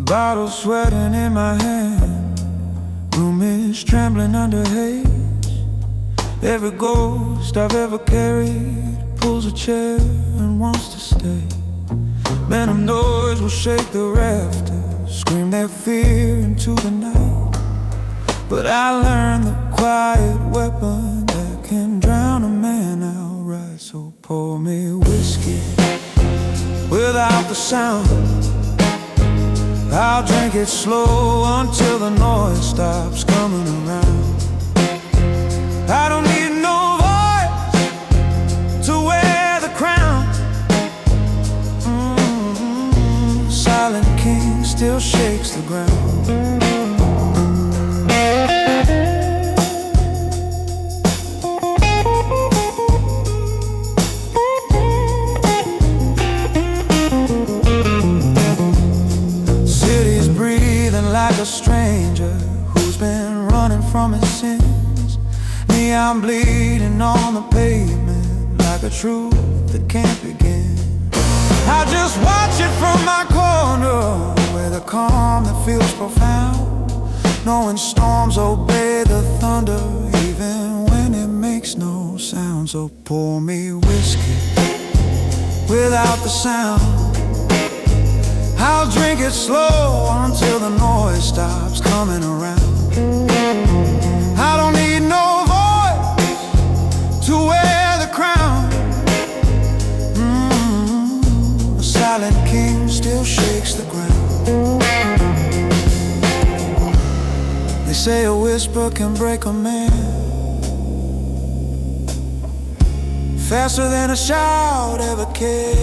Bottle sweating in my hand, room is trembling under haze. Every ghost I've ever carried pulls a chair and wants to stay. Men of noise will shake the rafters, scream their fear into the night. But I learned the quiet weapon that can drown a man outright. So pour me whiskey without the sound. I'll drink it slow until the noise stops coming around. I don't need no voice to wear the crown. Silent king still shakes the ground. Like a stranger who's been running from his sins. Me, I'm bleeding on the pavement like a truth that can't begin. I just watch it from my corner with a calm that feels profound, knowing storms obey the thunder even when it makes no sound. So pour me whiskey without the sound. I'll drink it slow until the noise stops coming around. I don't need no voice to wear the crown. The silent king still shakes the ground. They say a whisper can break a man faster than a shout ever can.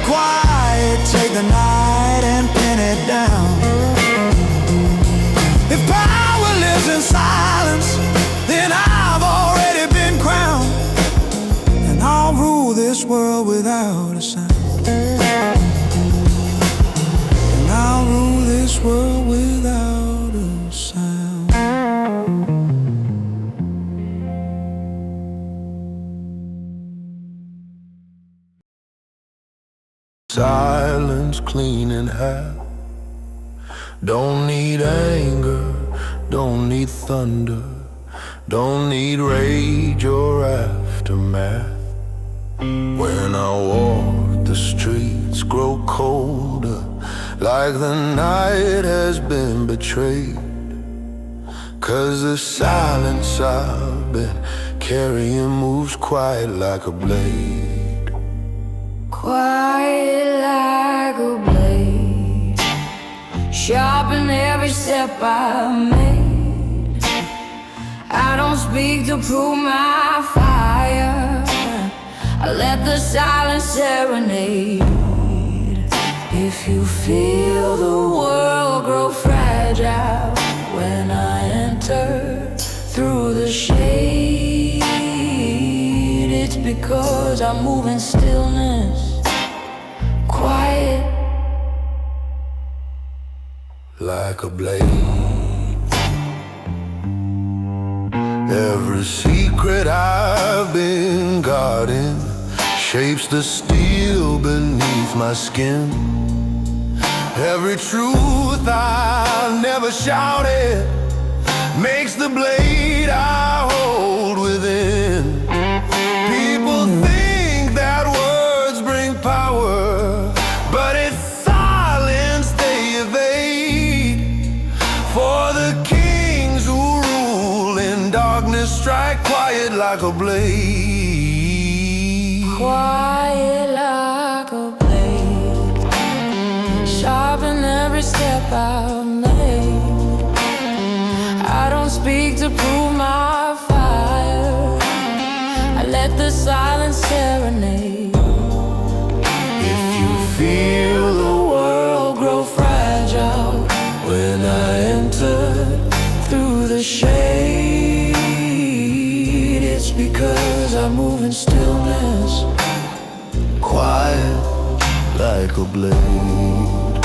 Quiet, take the night and pin it down. If power lives in silence, then I've already been crowned, and I'll rule this world without a sound. And I'll rule this world without a sound. Silence cleaning half. Don't need anger, don't need thunder, don't need rage or aftermath. When I walk, the streets grow colder, like the night has been betrayed. 'Cause the silence I've been carrying moves quiet like a blade. Quiet like a blade, sharp in every step I made. I don't speak to prove my fire, I let the silence serenade. If you feel the world grow fragile when I enter through the shade, it's because I move in stillness, quiet like a blade. Every secret I've been guarding shapes the steel beneath my skin. Every truth I never shouted makes the blade I hold within. People think that words bring power, but it's silence they evade. For the kings who rule in darkness strike quiet like a blade. quiet like a blade, sharp in every step I've made. I don't speak to prove my fire, I let the silence serenade. If you feel the world grow fragile when I enter Through the shade, it's because I move in stillness, quiet like a blade.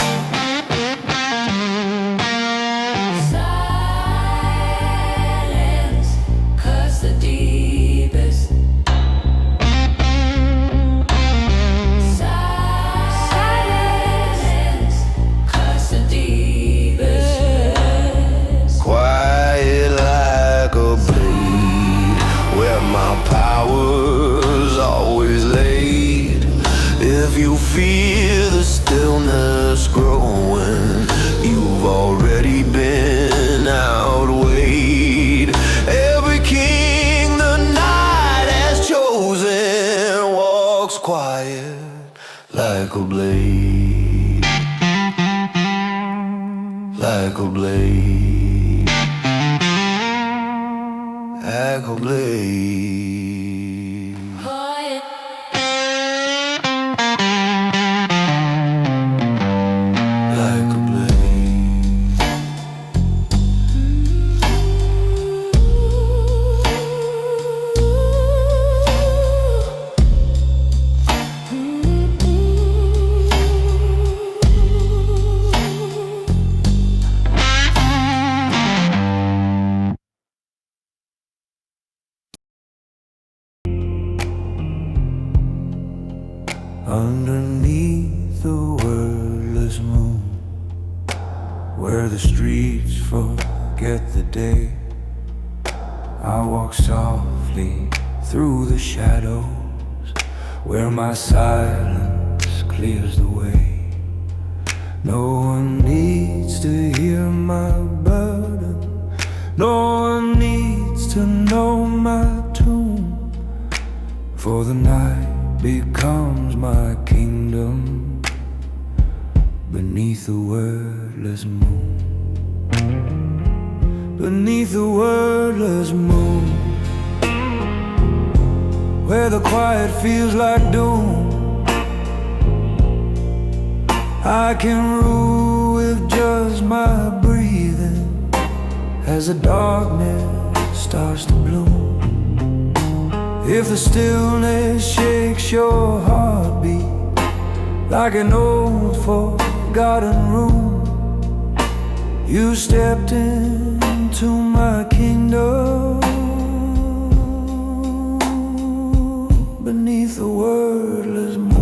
feel the stillness growing, you've already been outweighed. Every king the night has chosen walks quiet like a blade, like a blade, like a blade. Underneath the wordless moon, where the streets forget the day, I walk softly through the shadows, where my silence clears the way. No one needs to hear my burden, no one needs to know my tune, for the night becomes my kingdom beneath the wordless moon. Beneath the wordless moon, where the quiet feels like doom, I can rule with just my breathing as the darkness starts to bloom. If the stillness shakes your heartbeat like an old forgotten room, you stepped into my kingdom beneath the wordless moon.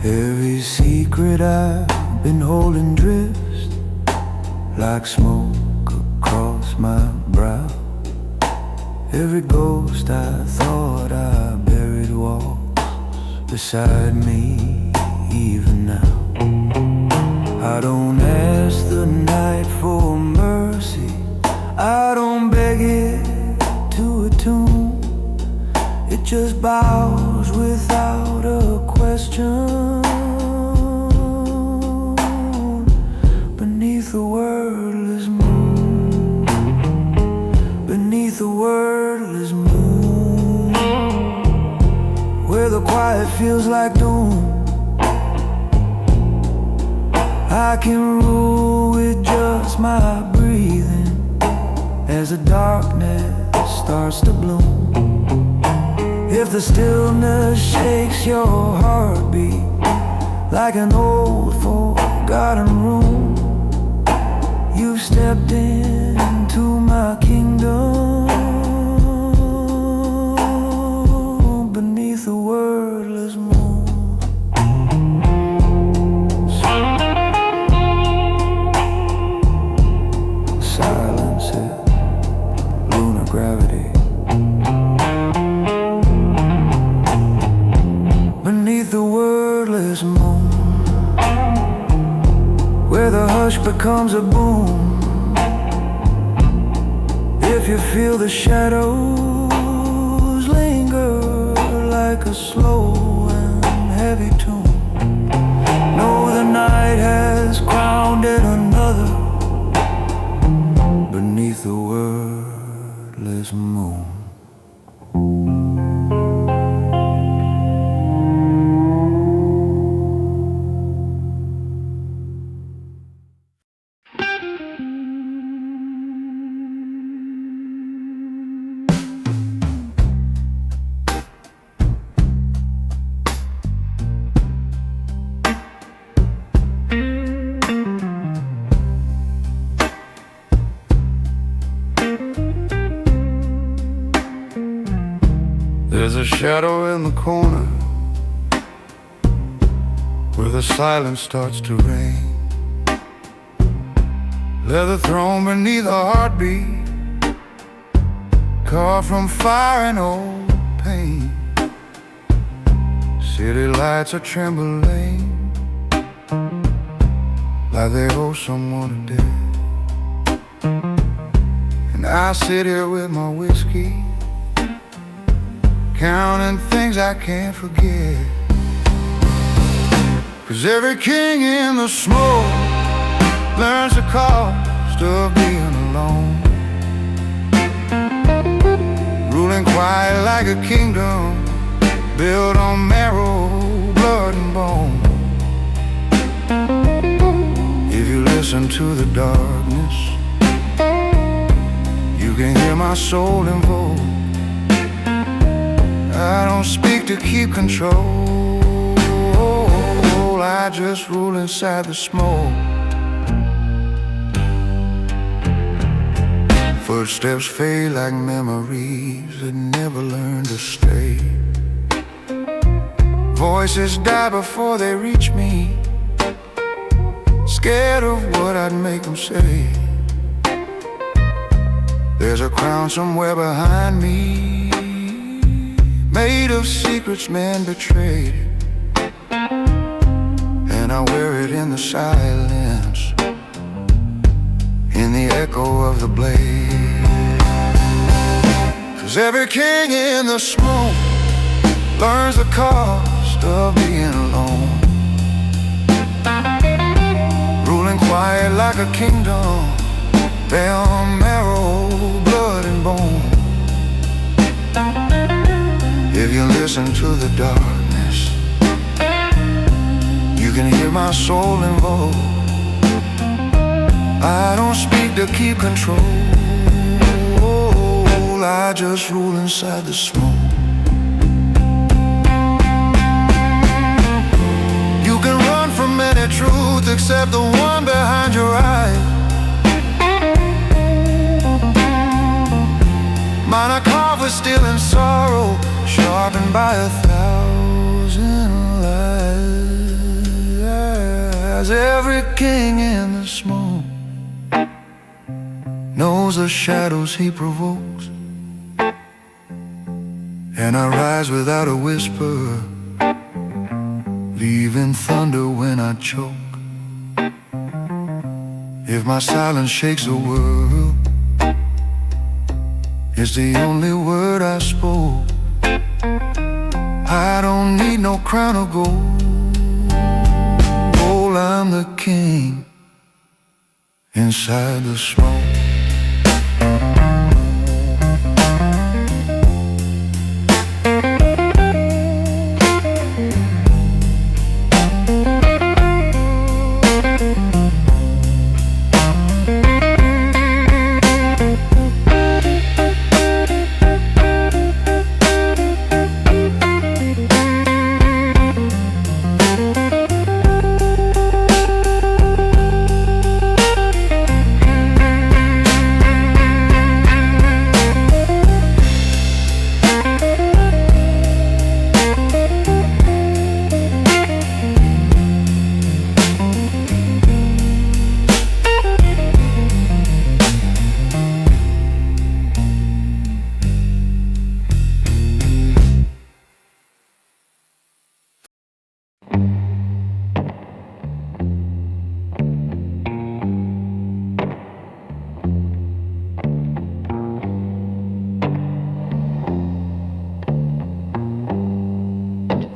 Every secret I've been holding drifts like smoke across my brow. Every ghost I thought I buried walks beside me even now. I don't ask the night for mercy, I don't beg it to attune. It just bows without a question beneath the wordless moon. Beneath the wordless moon, where the quiet feels like doom, I can rule with just my breathing as the darkness starts to bloom. If the stillness shakes your heartbeat like an old forgotten room, you've stepped into my kingdom beneath the wordless moon. Silence is lunar gravity. Beneath the wordless moon, where the hush becomes a boom. If you feel the shadows linger like a slow and heavy tune, know the night has crowned it another beneath the wordless moon. There's a shadow in the corner where the silence starts to reign. Leather throne beneath a heartbeat, carved from fire and old pain. City lights are trembling like they owe someone a debt. And I sit here with my whiskey, counting things I can't forget. 'Cause every king in the smoke learns the cost of being alone, ruling quiet like a kingdom built on marrow, blood and bone. If you listen to the darkness, you can hear my soul invoke. I don't speak to keep control, I just rule inside the smoke. Footsteps fade like memories that never learn to stay. Voices die before they reach me, scared of what I'd make them say. There's a crown somewhere behind me, made of secrets men betrayed, and I wear it in the silence, in the echo of the blade. 'Cause every king in the smoke learns the cost of being alone, ruling quiet like a kingdom, bound marrow, blood and bone. If you listen to the darkness, you can hear my soul invoke. I don't speak to keep control, I just rule inside the smoke. You can run from any truth except the one behind your eyes. Mine are carved with steel and sorrow, sharpened by 1,000 lies. Every king in the smoke knows the shadows he provokes, and I rise without a whisper, leaving thunder when I choke. If my silence shakes the world, it's the only word I spoke. I don't need no crown of gold, I'm the king inside the smoke.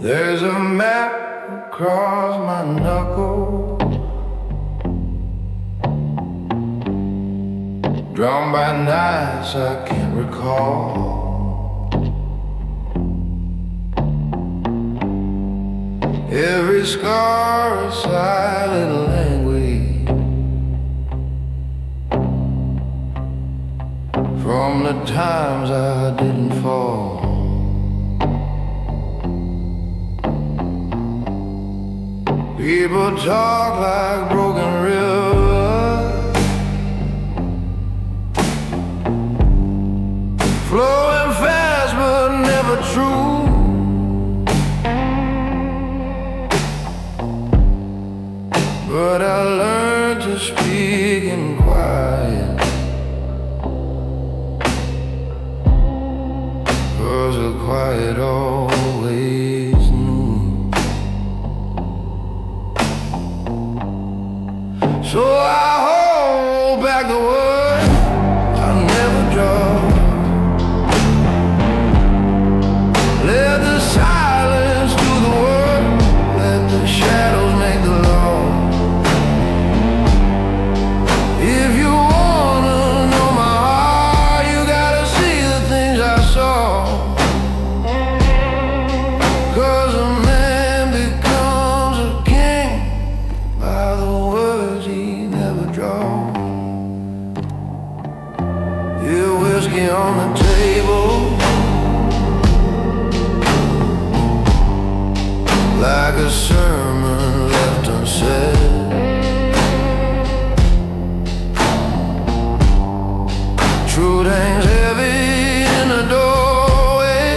There's a map across my knuckles, drawn by nights I can't recall. Every scar a silent language from the times I didn't fall. People talk like broken rivers, flowing fast but never true. But I learned to speak in quiet. quiet always knew. So I hold back the words I never draw. Let the silence do the work, let the shadows make the law. If you wanna know my heart, you gotta see the things I saw. 'Cause a man becomes a king by the words he never draws. Yeah, whiskey on the table, like a sermon left unsaid. Truth hangs heavy in the doorway,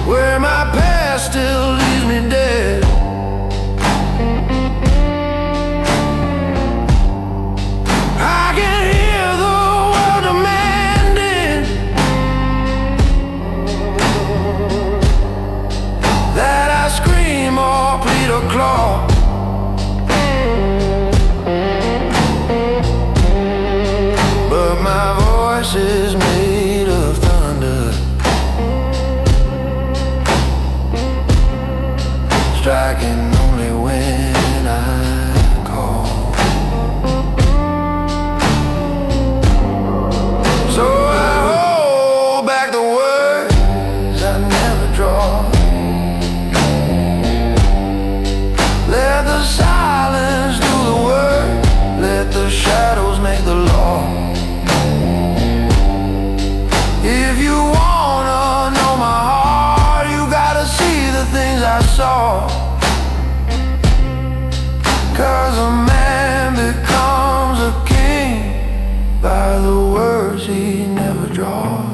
where my past still leaves me dead. I can hear the world demanding that I scream or plead or claw. But my voice is made of thunder, striking only when I call. So I hold back the words I never draw. Let the silence do the work, let the shadows make the law. If you wanna know my heart, you gotta see the things I saw. 'Cause a man becomes a king by the words he never draws.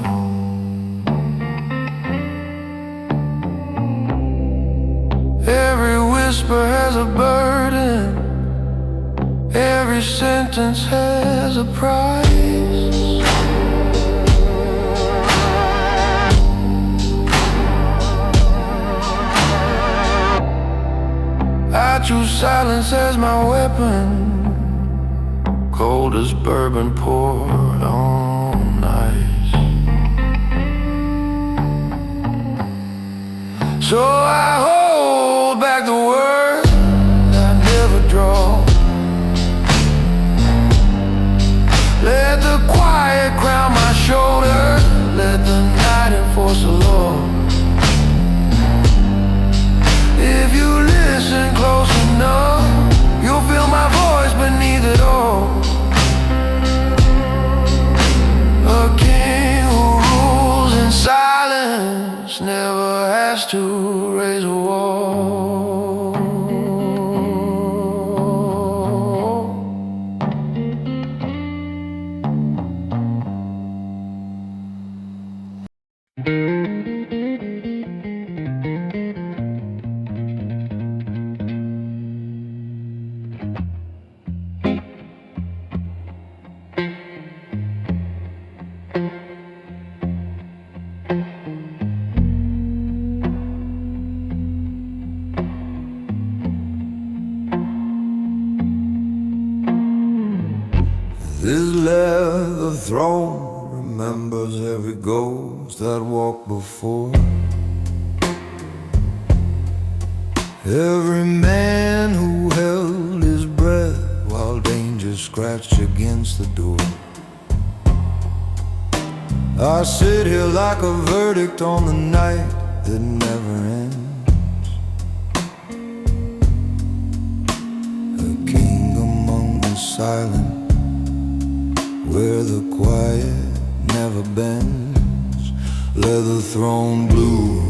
Every whisper has a burden, every sentence has a price. I choose silence as my weapon, cold as bourbon poured on ice. So I hold back the words I never draw. Let the quiet crown my shoulder, let the night enforce the law. If you listen close enough, you'll feel my voice beneath it all. A king who rules in silence never has to raise a wall. This leather throne remembers every ghost that walked before. Every man who held his breath while danger scratched against the door. I sit here like a verdict on the night that never ends. A king among the silent, where the quiet never bends. Leather throne blue,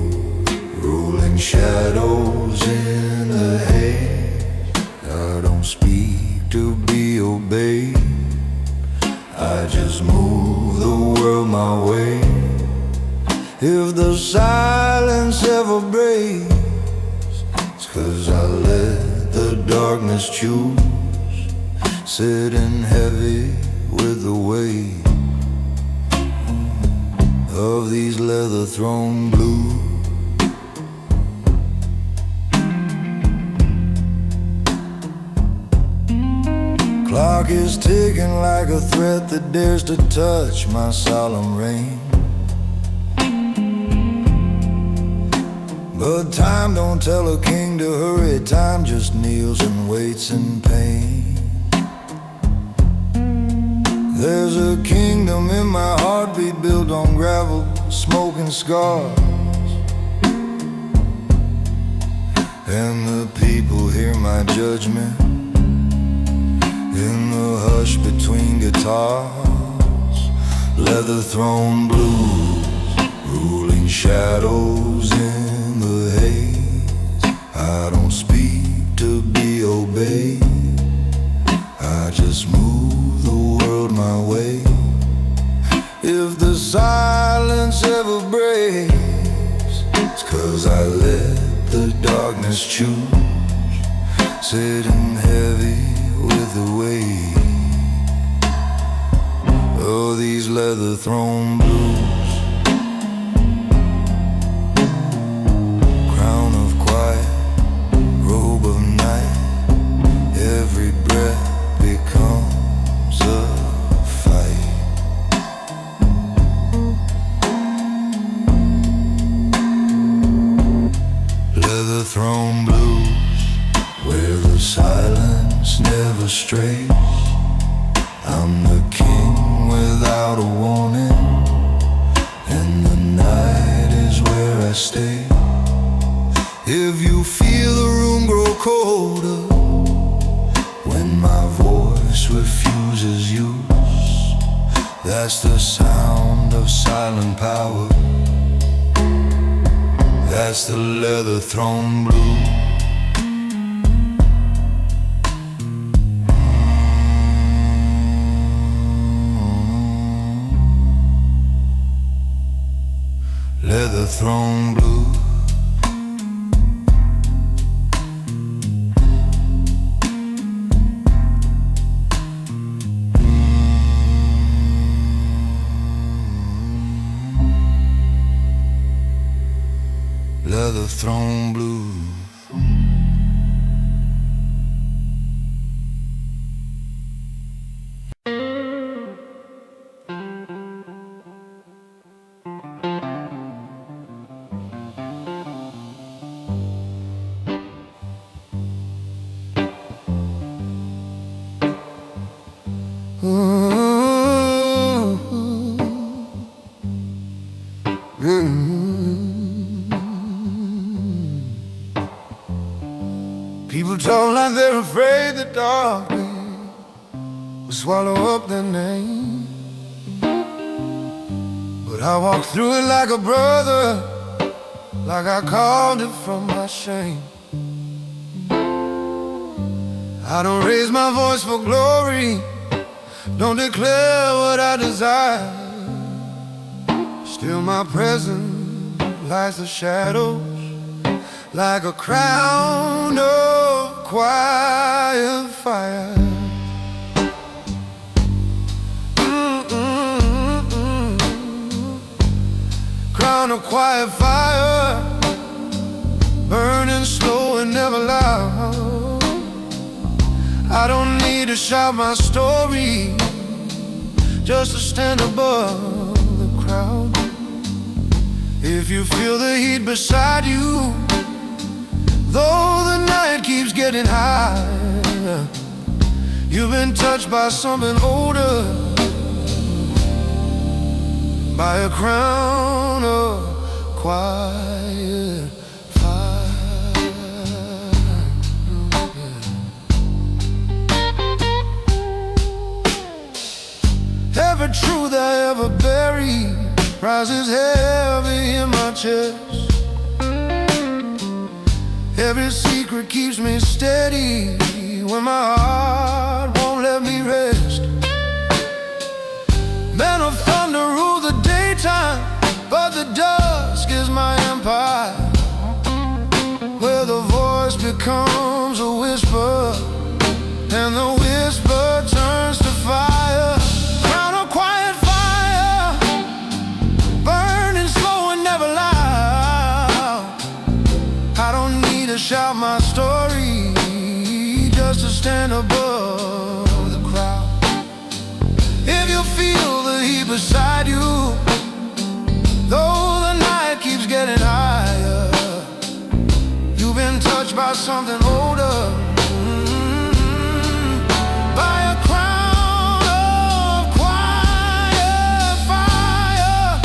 rolling shadows in the haze. I don't speak to be obeyed, I just move the world my way. If the silence ever breaks, it's 'cause I let the darkness choose, sitting heavy with the weight. these leather throne blues. Clock is ticking like a threat that dares to touch my solemn reign. But time don't tell a king to hurry, time just kneels and waits in pain. There's a kingdom in my heartbeat built on gravel, smoke and scars. And the people hear my judgment in the hush between guitars. Leather throne blues, ruling shadows in the haze. I don't speak to be obeyed, I just move the world my way. If the silence ever breaks, it's 'cause I let the darkness choose, sitting heavy with the weight of these leather throne blues. Crown of quiet, robe of night, every breath becomes a fight. Leather throne blues, where the silence never strays. I'm the king without a warning, and the night is where I stay. If you feel the room grow colder when my voice refuses use, that's the sound of silent power. That's the leather throne blues. Leather throne blues. Leather throne blues. People talk like they're afraid the darkness will swallow up their name. But I walk through it like a brother, like I called it from my shame. I don't raise my voice for glory, don't declare what I desire. Still my presence lights the shadows like a crown of quiet fire. Crown of quiet fire, burning slow and never loud. I don't need to shout my story, just to stand above the crowd. If you feel the heat beside you, though the night keeps getting higher, you've been touched by something older, by a crown of quiet fire. Every truth I ever buried rises heavy in my chest. Every secret keeps me steady when my heart won't let me rest. Men of thunder rule the daytime, but the dusk is my empire, where the voice becomes a whisper and the whisper turns to fire. Crown of quiet fire, burning stand above the crowd. If you feel the heat beside you, though the night keeps getting higher, you've been touched by something older, by a crown of quiet fire.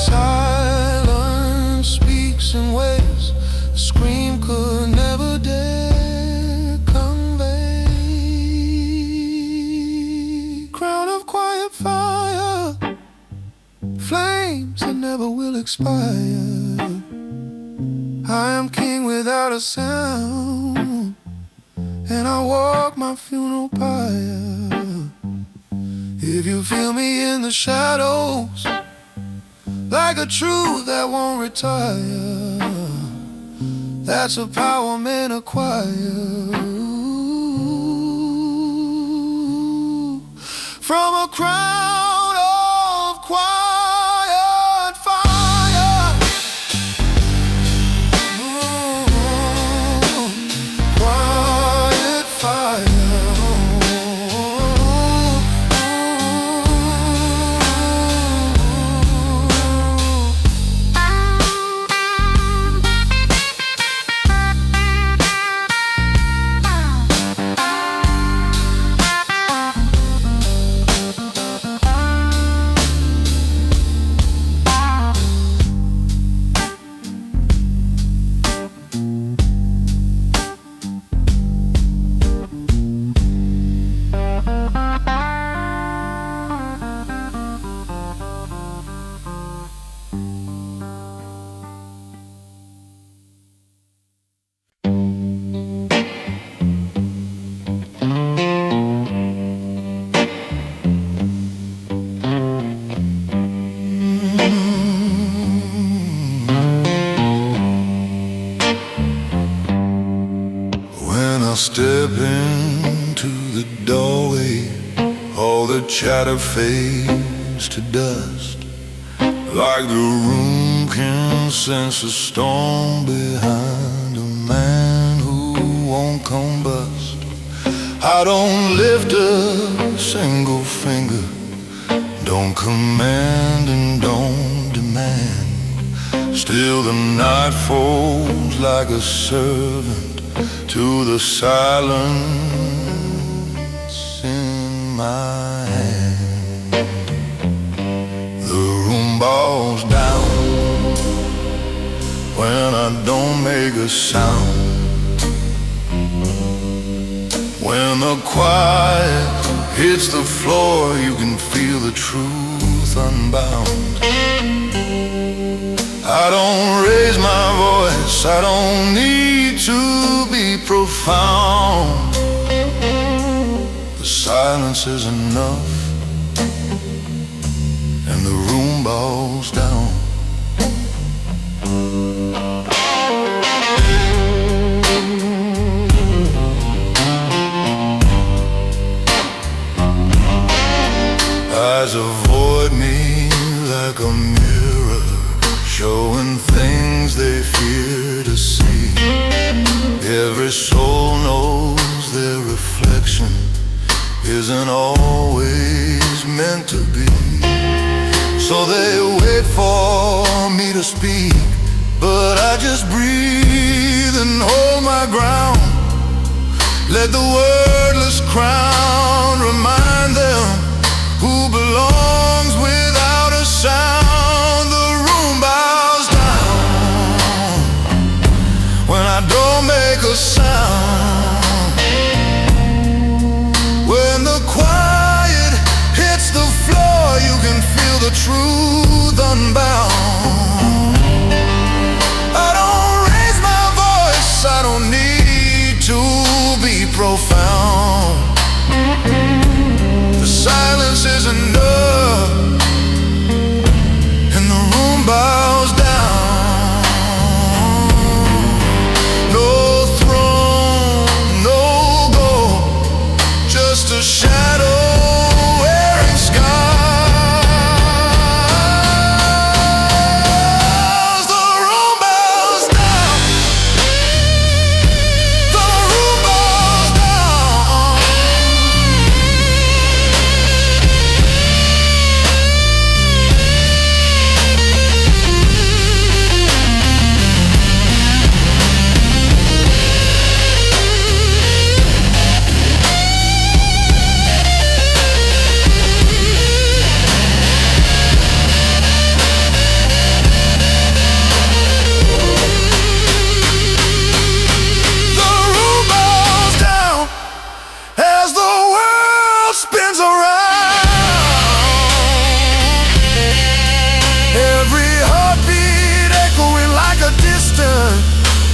Silence speaks in ways a scream could never dare convey. Crown of quiet fire, flames that never will expire. I am king without a sound, and I walk my funeral pyre. If you feel me in the shadows, like a truth that won't retire, that's a power men acquire. From a crown of quiet fire, quiet fire. When I step into the doorway, all the chatter fades to dust, like the room can sense a storm behind a man who won't combust. I don't lift a single finger, don't command and don't demand. Still the night falls like a servant to the silence in my hand. The room bows down when I don't make a sound. When the quiet hits the floor, you can feel the truth unbound. I don't raise my voice, I don't need to be profound. The silence is enough, and the room bows down. Eyes avoid me like a mirror, showing things they fear to see. Every soul knows their reflection isn't always meant to be. So they wait for me to speak, but I just breathe and hold my ground. Let the wordless crown remind them who belongs without a sound. The room bows down when I don't make a sound. When the quiet hits the floor, you can feel the truth unbound. I don't raise my voice, I don't need to be profound. The silence is enough,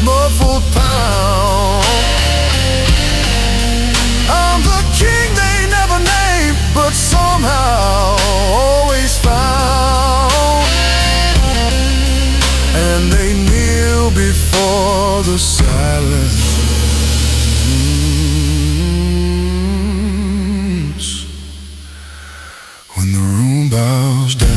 muffled pound. I'm the king they never named, but somehow always found. And they kneel before the silence when the room bows down.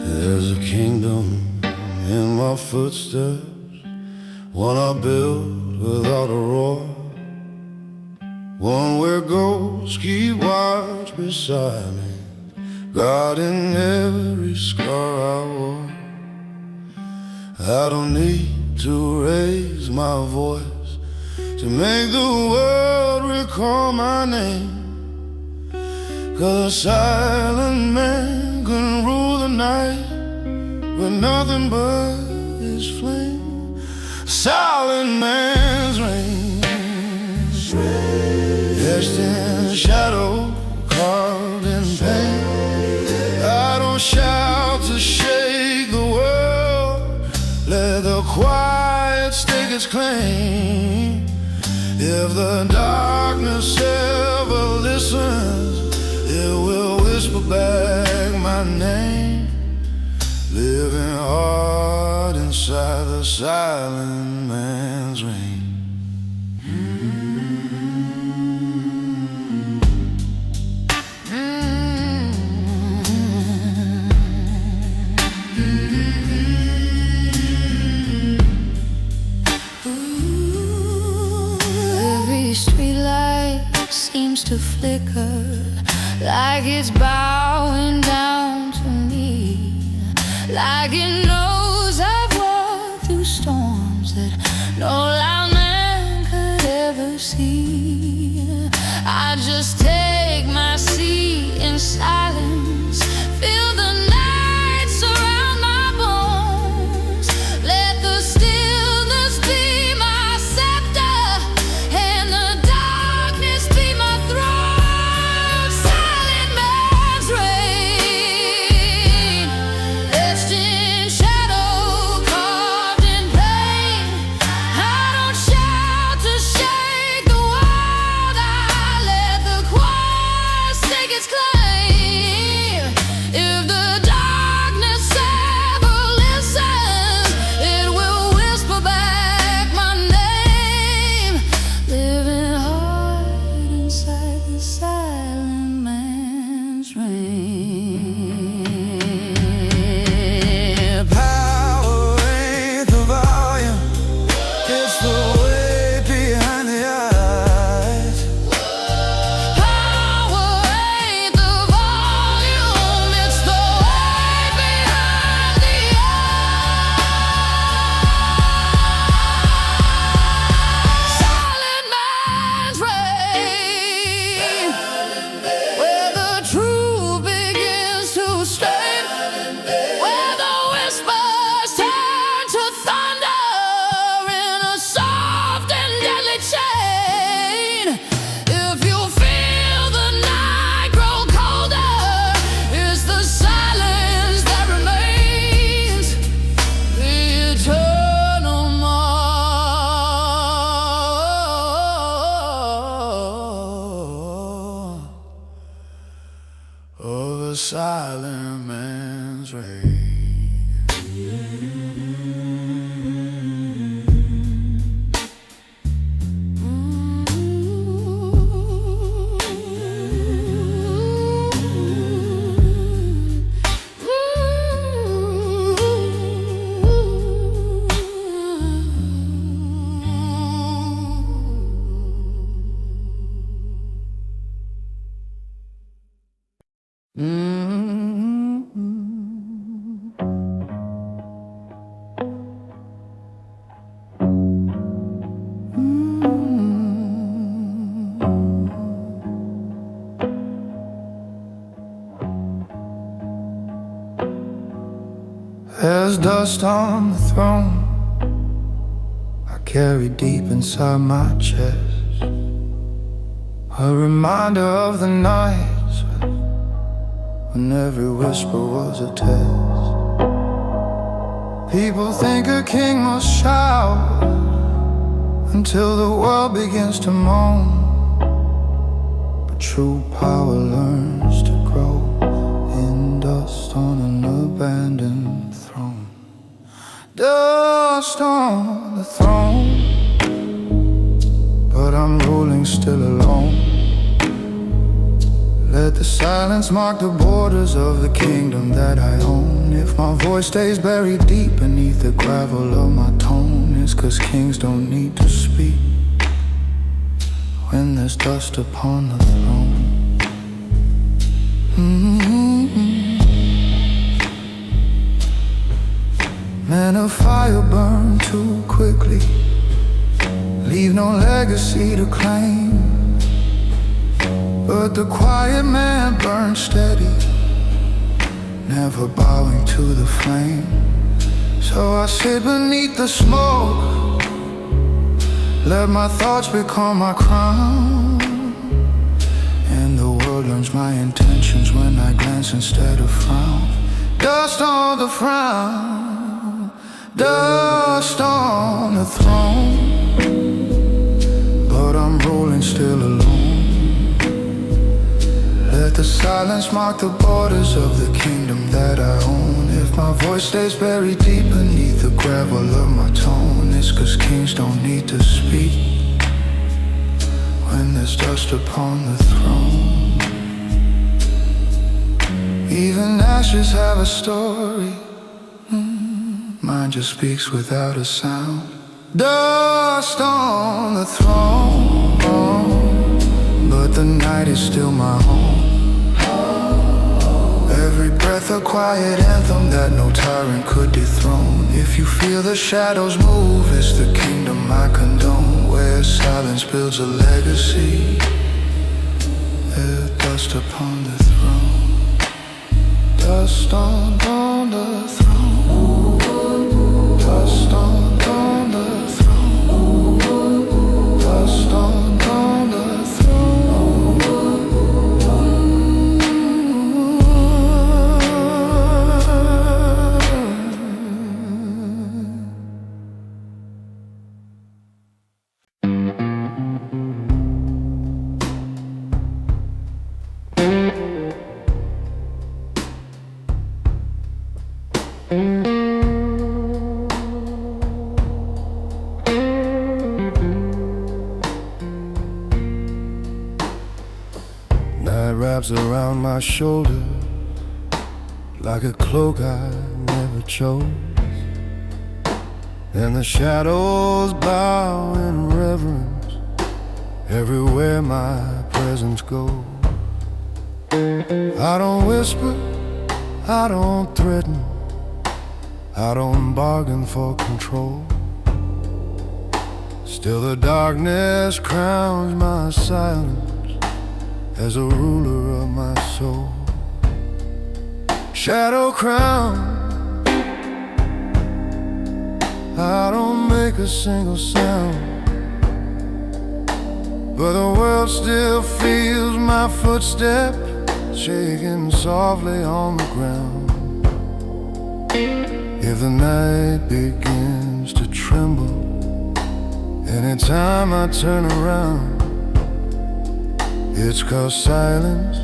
There's a kingdom in my footsteps, one I built without a roar, one where ghosts keep watch beside me, guarding every scar I wore. I don't need to raise my voice to make the world recall my name, 'cause a silent man can rule the night with nothing but his flame. Silent man's reign, etched in shadow, carved in pain. I don't shout to shake the world, let the quiet stake its claim. If the darkness ever listens, it will whisper back my name, living hard inside the silent man's reign. Every streetlight seems to flicker, like it's bowing down to me, like it knows I've walked through storms that no loud man could ever see. I just take my seat in silence, feel the night surround my bones, let the stillness be my scepter and the darkness be my throne. Silent man's reign, etched in shadow, carved in pain. I don't shout to shake the world, I let the quiet stake its claim. If the darkness ever listens, it will whisper back my name, living hard inside the silent man's reign. Power ain't the volume, it's the weight behind the eyes. Power ain't the volume, it's the weight behind the eyes. Silent man's reign, where the truth begins to strain, where the whispers turn to thunder in a soft and deadly chain. If you feel the night grow colder, it's the silence that remains, the eternal mark Of a silent man's reign. dust on the throne I carry deep inside my chest, a reminder of the nights when every whisper was a test. People think a king must shout until the world begins to moan, but true power learns to grow in dust on an abandoned throne. Dust on the throne, but I'm ruling still alone. Let the silence mark the borders of the kingdom that I own. If my voice stays buried deep beneath the gravel of my tone, it's 'cause kings don't need to speak when there's dust upon the throne. Men of fire burn too quickly, leave no legacy to claim. But the quiet man burns steady, never bowing to the flame. So I sit beneath the smoke, let my thoughts become my crown, and the world learns my intentions when I glance instead of frown. Dust on the frown, dust on the throne, but I'm rolling still alone. Let the silence mark the borders of the kingdom that I own. If my voice stays buried deep beneath the gravel of my tone, it's 'cause kings don't need to speak when there's dust upon the throne. Even ashes have a story, mine just speaks without a sound. Dust on the throne, but the night is still my home. Every breath a quiet anthem that no tyrant could dethrone. If you feel the shadows move, it's the kingdom I condone, where silence builds a legacy, there's dust upon the throne. Dust on the throne, dust on the throne, dust on the Night wraps around my shoulder like a cloak I never chose, and the shadows bow in reverence everywhere my presence goes. I don't whisper, I don't threaten, I don't bargain for control. Still the darkness crowns my silence as a ruler of my soul. Shadow crown, I don't make a single sound, but the world still feels my footstep shaking softly on the ground. If the night begins to tremble anytime I turn around, it's 'cause silence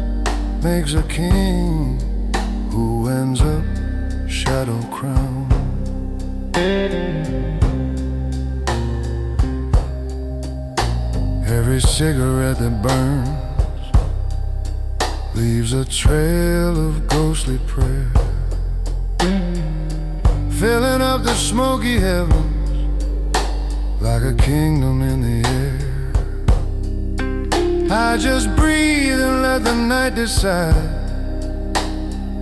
makes a king who ends up shadow crowned. Every cigarette that burns leaves a trail of ghostly prayer, filling up the smoky heavens like a kingdom in the air. I just breathe and let the night decide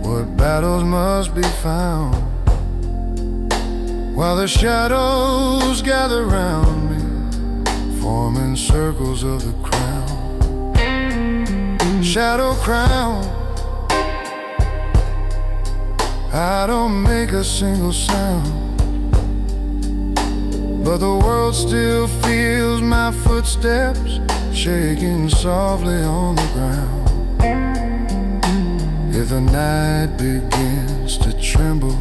what battles must be found, while the shadows gather round me, forming circles of the crown. Shadow crown, I don't make a single sound, but the world still feels my footsteps shaking softly on the ground. If the night begins to tremble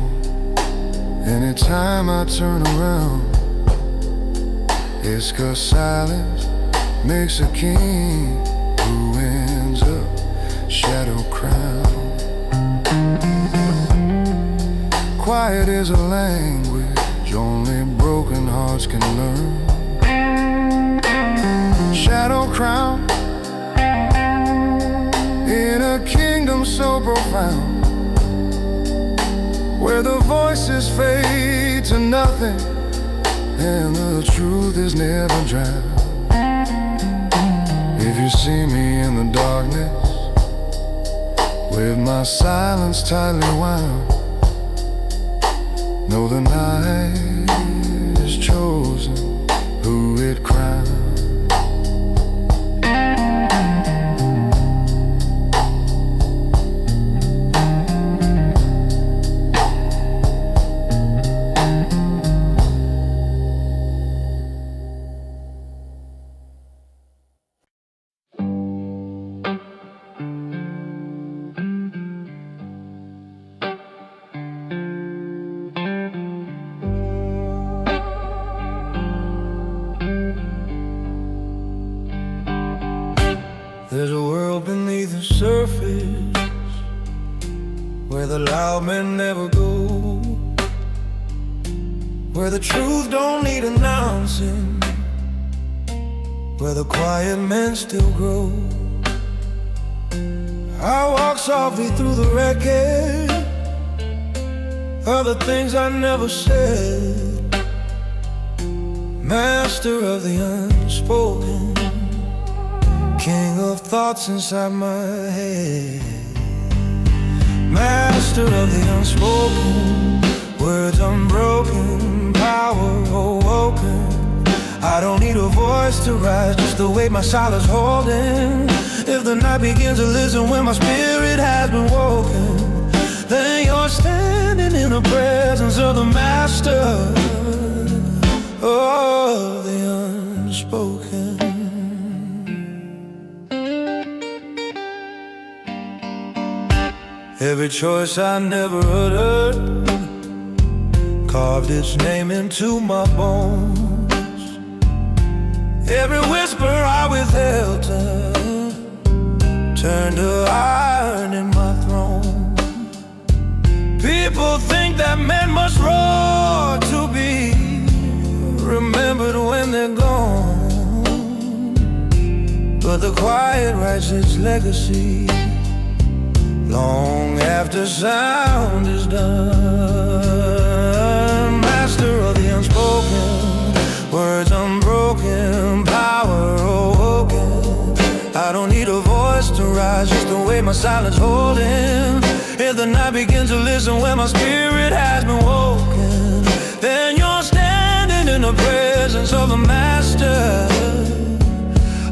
anytime I turn around, it's 'cause silence makes a king who ends up shadow crowned. Quiet is a language only broken hearts can learn. Shadow crown in a kingdom so profound, where the voices fade to nothing and the truth is never drowned. If you see me in the darkness with my silence tightly wound, know the night is chosen who it crowns. There's a world beneath the surface where the loud men never go, where the truth don't need announcing, where the quiet men still grow. I walk softly through the wreckage of the things I never said, master of the unspoken, king of thoughts inside my head. Master of the unspoken, words unbroken, power awoken. I don't need a voice to rise, just the weight my silence holding. If the night begins to listen when my spirit has been woken, then you're standing in the presence of the master of the unspoken. Every choice I never uttered carved its name into my bones. Every whisper I withheld turned to iron in my throne. People think that men must roar to be remembered when they're gone, but the quiet writes its legacy long after sound is done. Master of the unspoken, words unbroken, power awoken. I don't need a voice to rise, just the way my silence holding. If the night begins to listen when my spirit has been woken, then you're standing in the presence of the master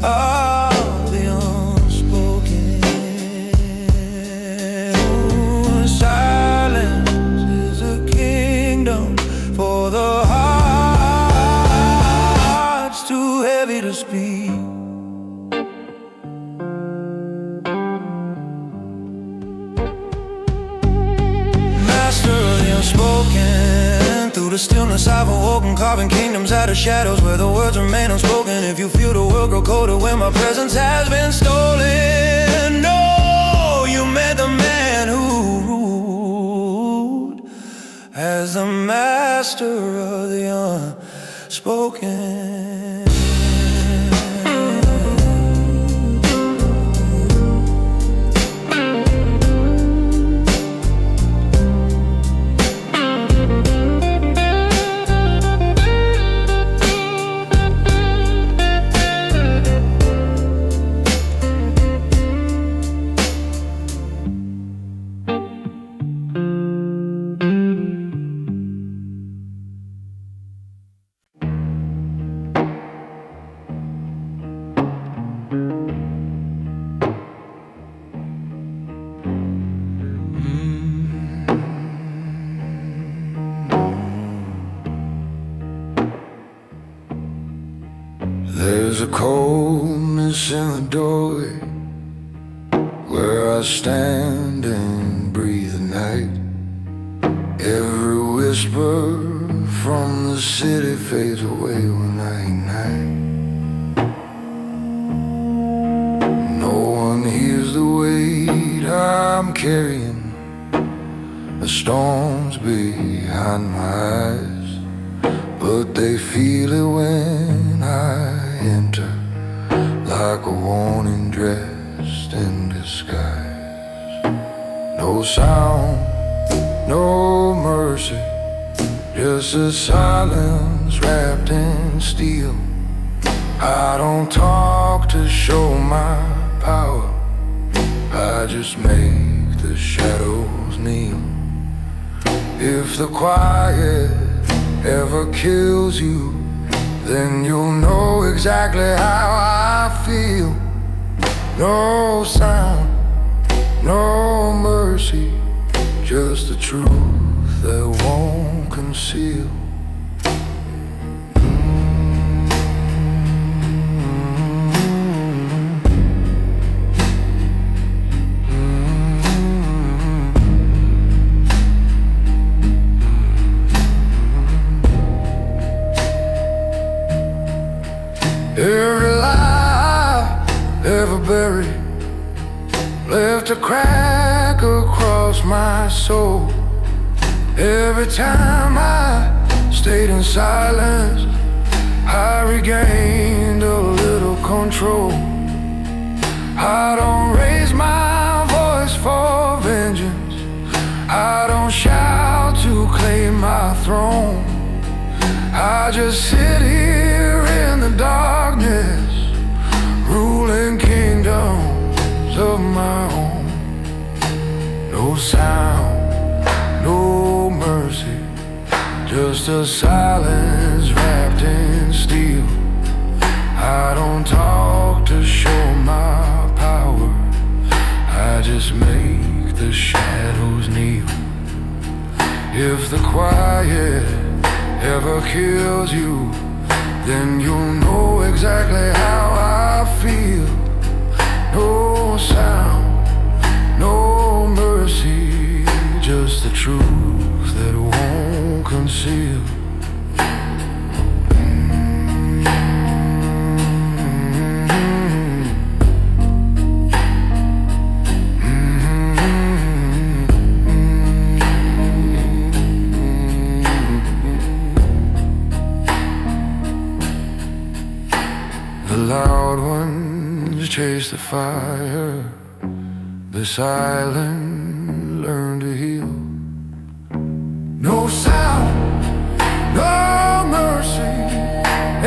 of the unspoken. Silence is a kingdom for the hearts too heavy to speak. Master of the unspoken, through the stillness I've awoken, carving kingdoms out of shadows where the words remain unspoken. If you feel the world grow colder when my presence has been stolen, no, you met the man who ruled as the master of the unspoken. silence in the doorway, where I stand and breathe the night. Every whisper from the city fades away when I ignite. No one hears the weight I'm carrying, the storms behind my eyes, but they feel it when I enter, like a warning dressed in disguise. No sound, no mercy, just a silence wrapped in steel. I don't talk to show my power, I just make the shadows kneel. If the quiet ever kills you, then you'll know exactly how I feel. No sound, no mercy, just the truth that won't conceal. Every lie ever buried left a crack across my soul. Every time I stayed in silence, I regained a little control. I don't raise my voice for vengeance, I don't shout to claim my throne. I just sit here in the darkness, ruling kingdoms of my own. No sound, no mercy, just a silence wrapped in steel. I don't talk to show my power, I just make the shadows kneel. If the quiet ever kills you, then you'll know exactly how I feel. No sound, no mercy, just the truth that won't conceal. The loud ones chase the fire, the silent learn to heal. No sound, no mercy,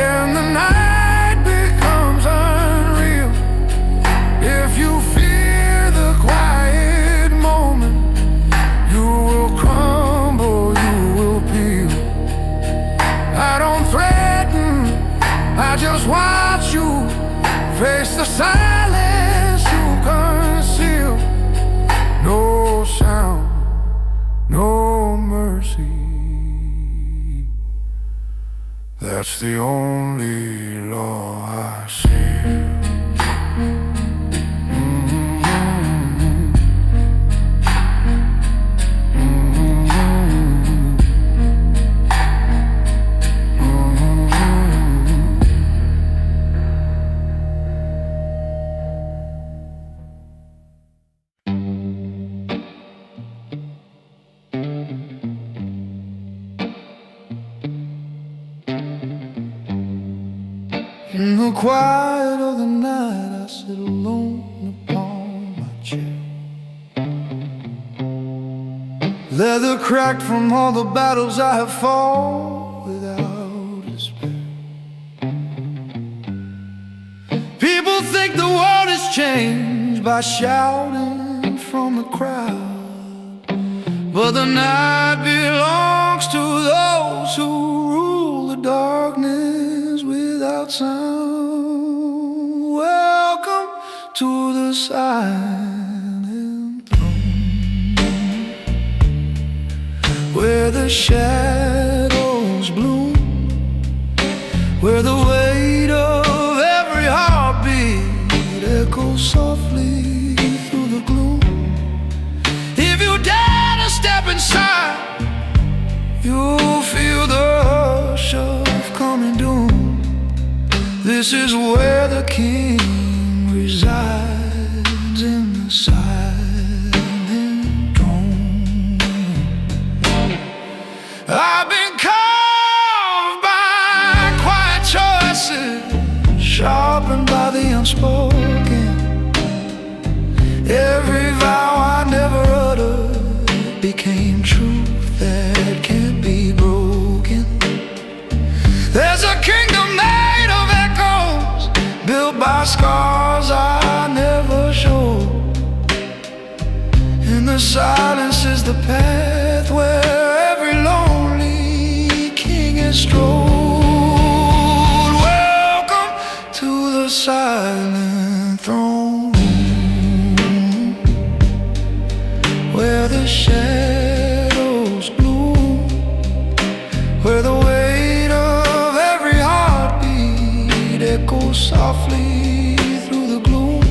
and the night becomes unreal. If you fear the quiet moment, you will crumble, you will peel. I don't threaten, I just watch you face the silence you conceal. No sound, no mercy, that's the only law I see. In the quiet of the night, I sit alone upon my chair. Leather cracked from all the battles I have fought without despair. People think the world has changed by shouting from the crowd, but the night belongs to those who rule the darkness without sound. Welcome to the silent throne, where the shadows bloom, where the weight of every heartbeat echo softly through the gloom. If you dare to step inside, you'll feel the hush of coming doom. This is where the king resides, in the silent throne. I've been carved by quiet choices, sharpened by the unspoken. Every vow I never uttered became truth that can't be broken. There's a kingdom made of echoes, built by scars I never showed. And the silence is the path where every lonely king has strolled. Welcome to the silent throne, where the shadows bloom, where the weight of every heartbeat echoes softly through the gloom.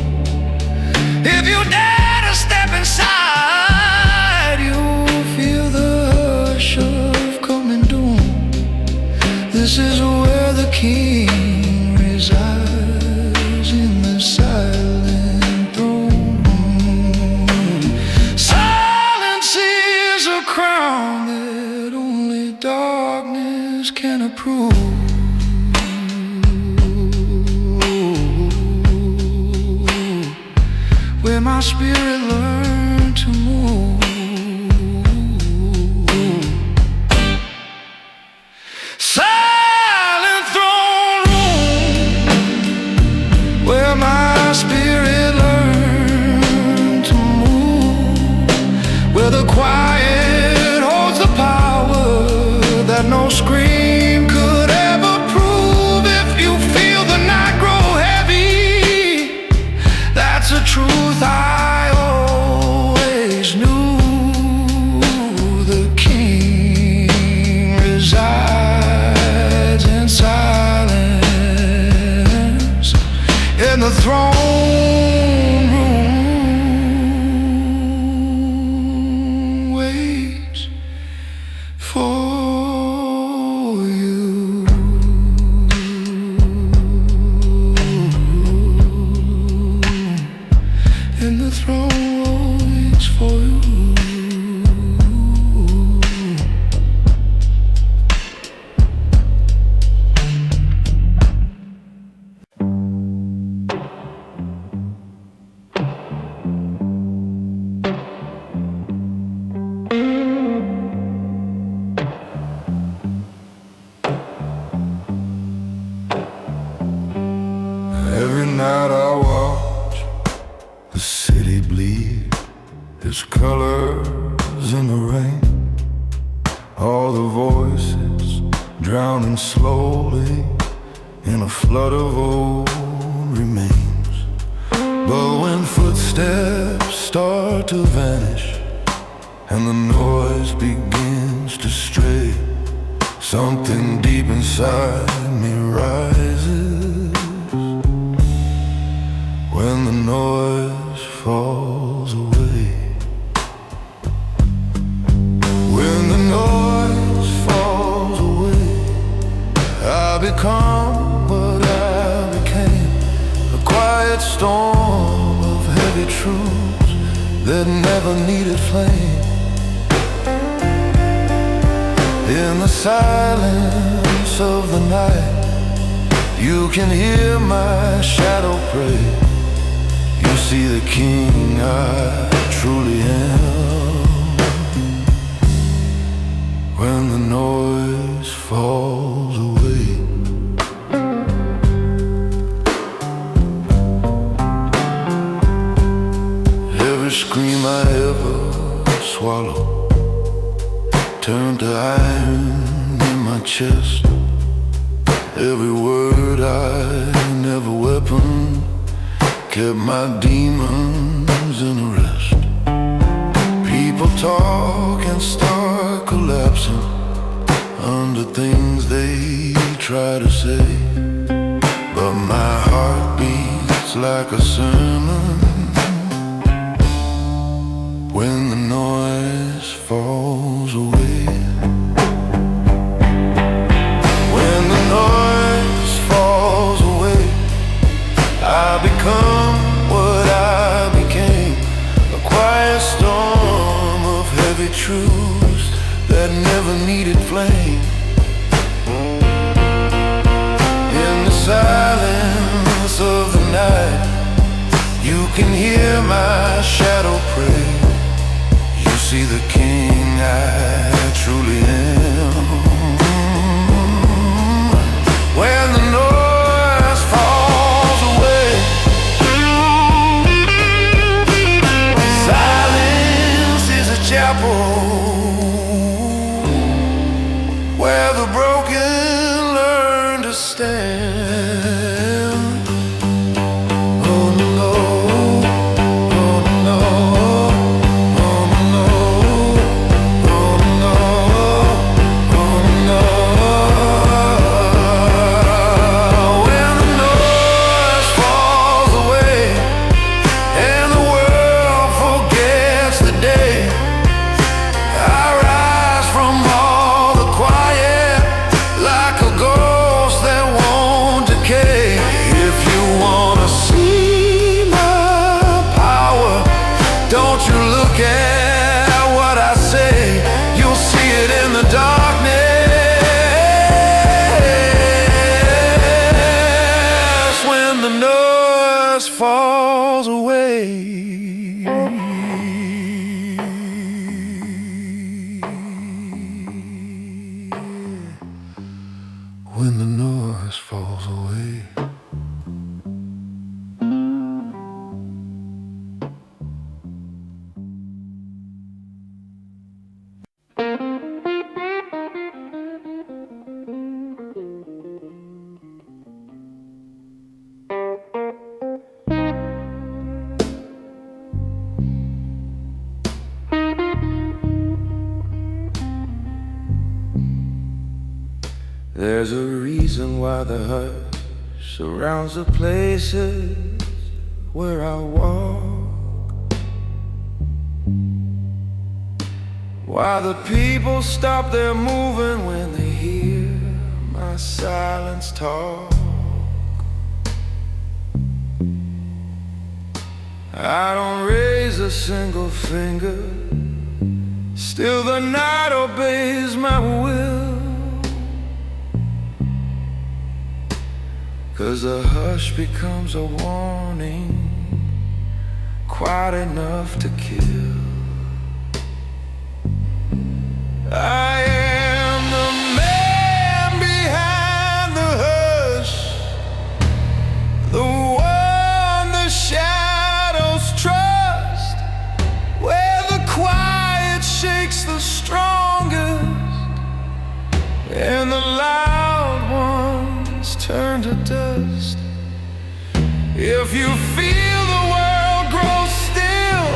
If you dare to step inside, you'll feel the hush of coming doom. This is where the king resides, in the silent throne. Silence is a crown that only darkness can approve. Where my spirit learned to move. Silent throne room, where my spirit learned to move. Where the quiet holds the power that no scream could ever prove. If you feel the night grow heavy, that's a truth I always knew. The king resides in silence, in the throne room, waits for you. And the throne waits for you. Every night I watch the city bleed, its colors in the rain. All the voices drowning slowly in a flood of old remains. But when footsteps start to vanish and the noise begins to stray, something deep inside me rises. When the noise falls away, when the noise falls away, I become what I became, a quiet storm of heavy truths that never needed flame. In the silence of the night, you can hear my shadow pray. You see the king I truly am. When the noise falls away, every scream I ever swallowed turned to iron in my chest. Every word I never weaponed kept my demons in arrest. People talk and start collapsing under things they try to say, but my heart beats just like a sermon. When the noise falls away, when the noise falls away, I become what I became, a quiet storm of heavy truths that never needed flame. In the silence of the night, you can hear my shadow pray. You see the king I truly am. When the noise falls away, silence is a chapel where the broken learn to stand. Falls away. When the noise falls away. There's a reason why the hush surrounds the places where I walk, why the people stop their moving when they hear my silence talk. I don't raise a single finger, still the night obeys my will. 'Cause the hush becomes a warning, quiet enough to kill. I am the man behind the hush, the one the shadows trust, where the quiet shakes the strongest and the loud ones turn to dust. If you feel the world grow still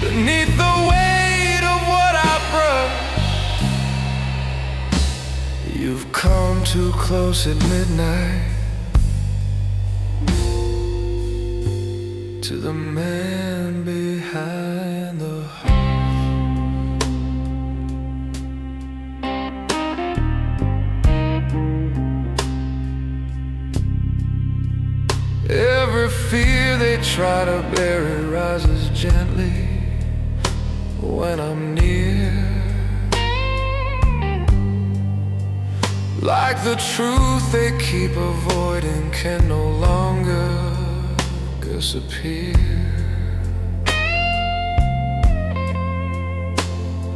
beneath the weight of what I brush, you've come too close at midnight to the man behind the hush. Every fear they try to bury rises gently when I'm near, like the truth they keep avoiding can no longer disappear.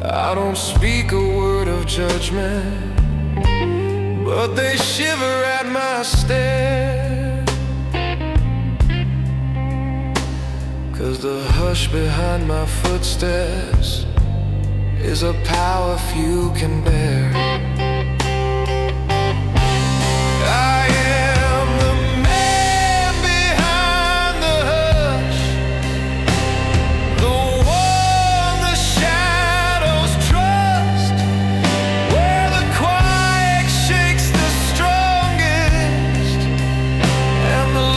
I don't speak a word of judgment, but they shiver at my stare. 'Cause the hush behind my footsteps is a power few can bear. I am the man behind the hush, the one the shadows trust, where the quiet shakes the strongest and the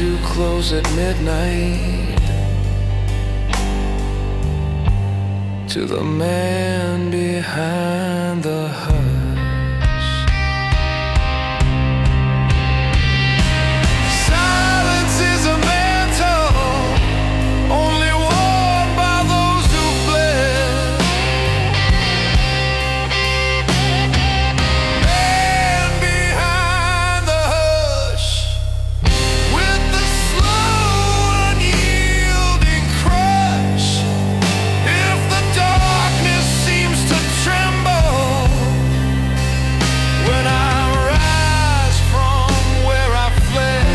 to close at midnight. To the man behind the hush, silence is a mantle only worn by those who fled. Man behind the hush, with the slow unyielding crush. If the darkness seems to tremble when I rise from where I fled,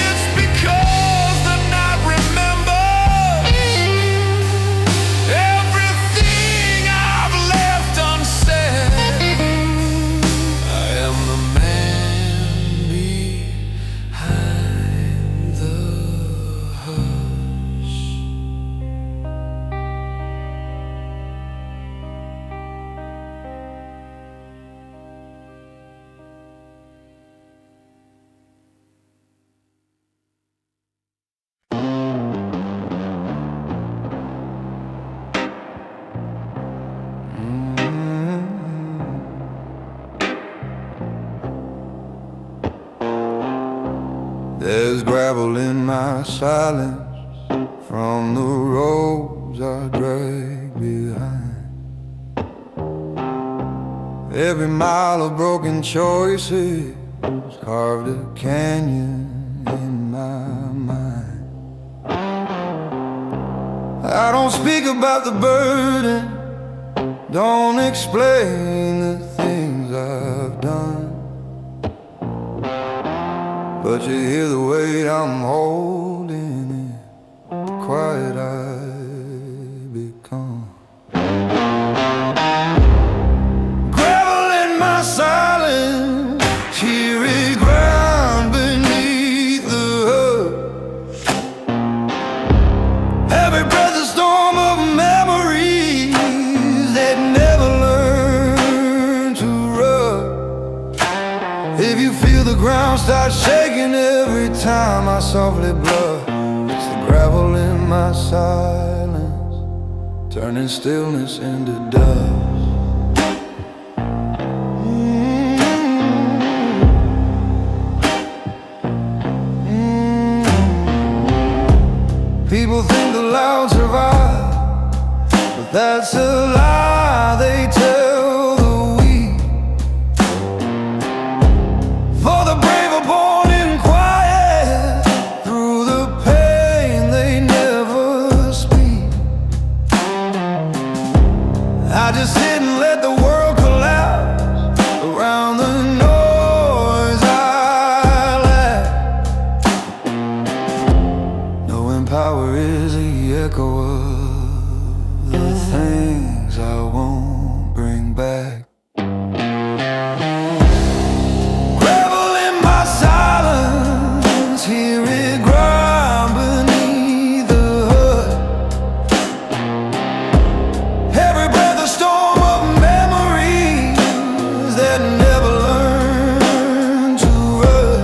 it's because the night remembers everything I've left unsaid. I am the man behind the hush. There's gravel in my silence from the roads I drag behind. Every mile of broken choices carved a canyon in my mind. I don't speak about the burden, don't explain the things I've done, but you hear the weight I'm holding it, quiet I become. Gravel in my silence, cheery ground beneath the hood. Every breath a storm of memories that never learn to run. If you feel the ground start shaking every time I softly blush, it's the gravel in my silence, turning stillness into dust. People think the loud survive, but that's a lie they tell the weak. For the brave are born in quiet, through the pain they never speak. I just sit and let the world collapse around the noise I lack, knowing power is the echo of the things I won't bring back. Gravel in my silence, hear it grind beneath the hood. Every breath a storm of memories that never learn to run.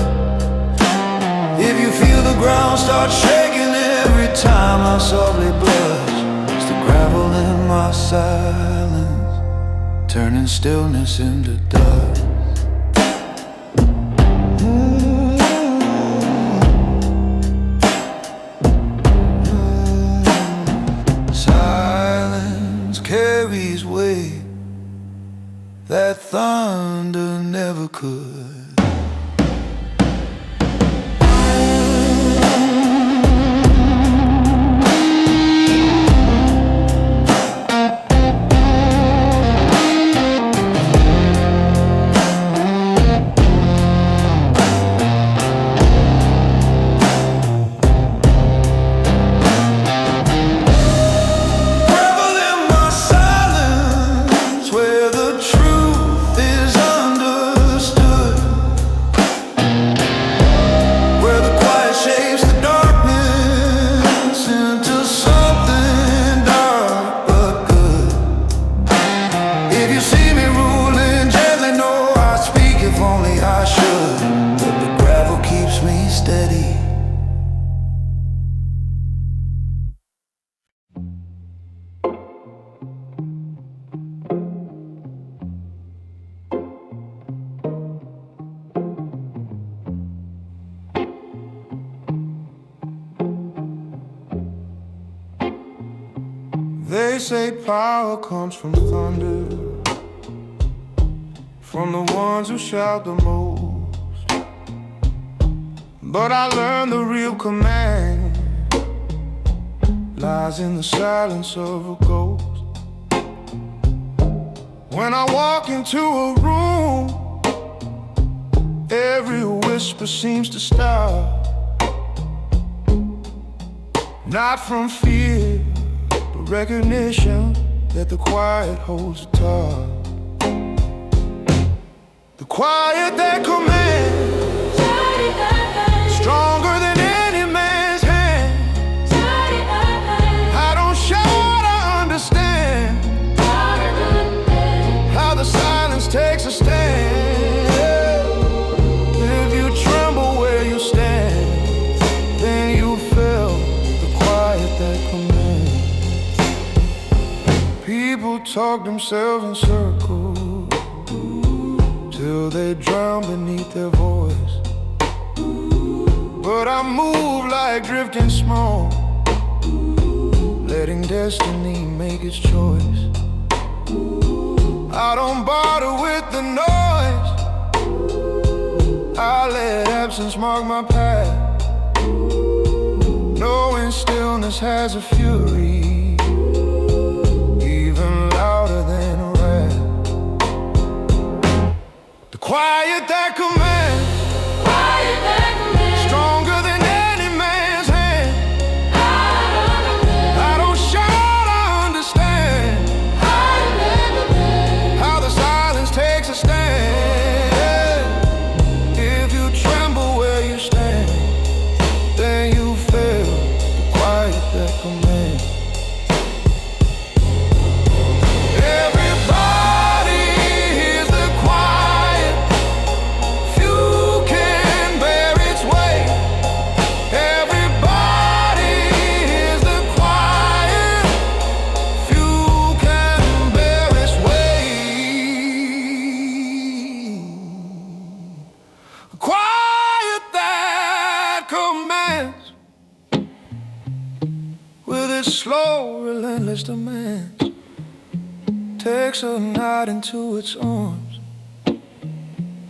If you feel the ground start shaking every time I softly blush, it's the gravel in my silence, turning stillness into dust. Silence carries weight that thunder never could. steady. They say power comes from thunder, from the ones who shout the most. But I learned the real command lies in the silence of a ghost. When I walk into a room, every whisper seems to stop. Not from fear, but recognition that the quiet holds the top. The quiet that commands, stronger than any man's hand. I don't shout, I understand how the silence takes a stand. If you tremble where you stand, then you feel the quiet that commands. People talk themselves in circles till they drown beneath their voice. But I move like drifting smoke, letting destiny make its choice. I don't bother with the noise, I let absence mark my path, knowing stillness has a fury even louder than a wrath. The quiet that commands, stronger than any man's hand. I don't shout, I understand how the silence takes a stand. If you tremble where you stand, then you feel the quiet that commands. Everybody hears the quiet, few can bear its weight. Everybody hears the quiet, few can bear its weight. The quiet that commands, with its slow, relentless demands, takes a night into its arms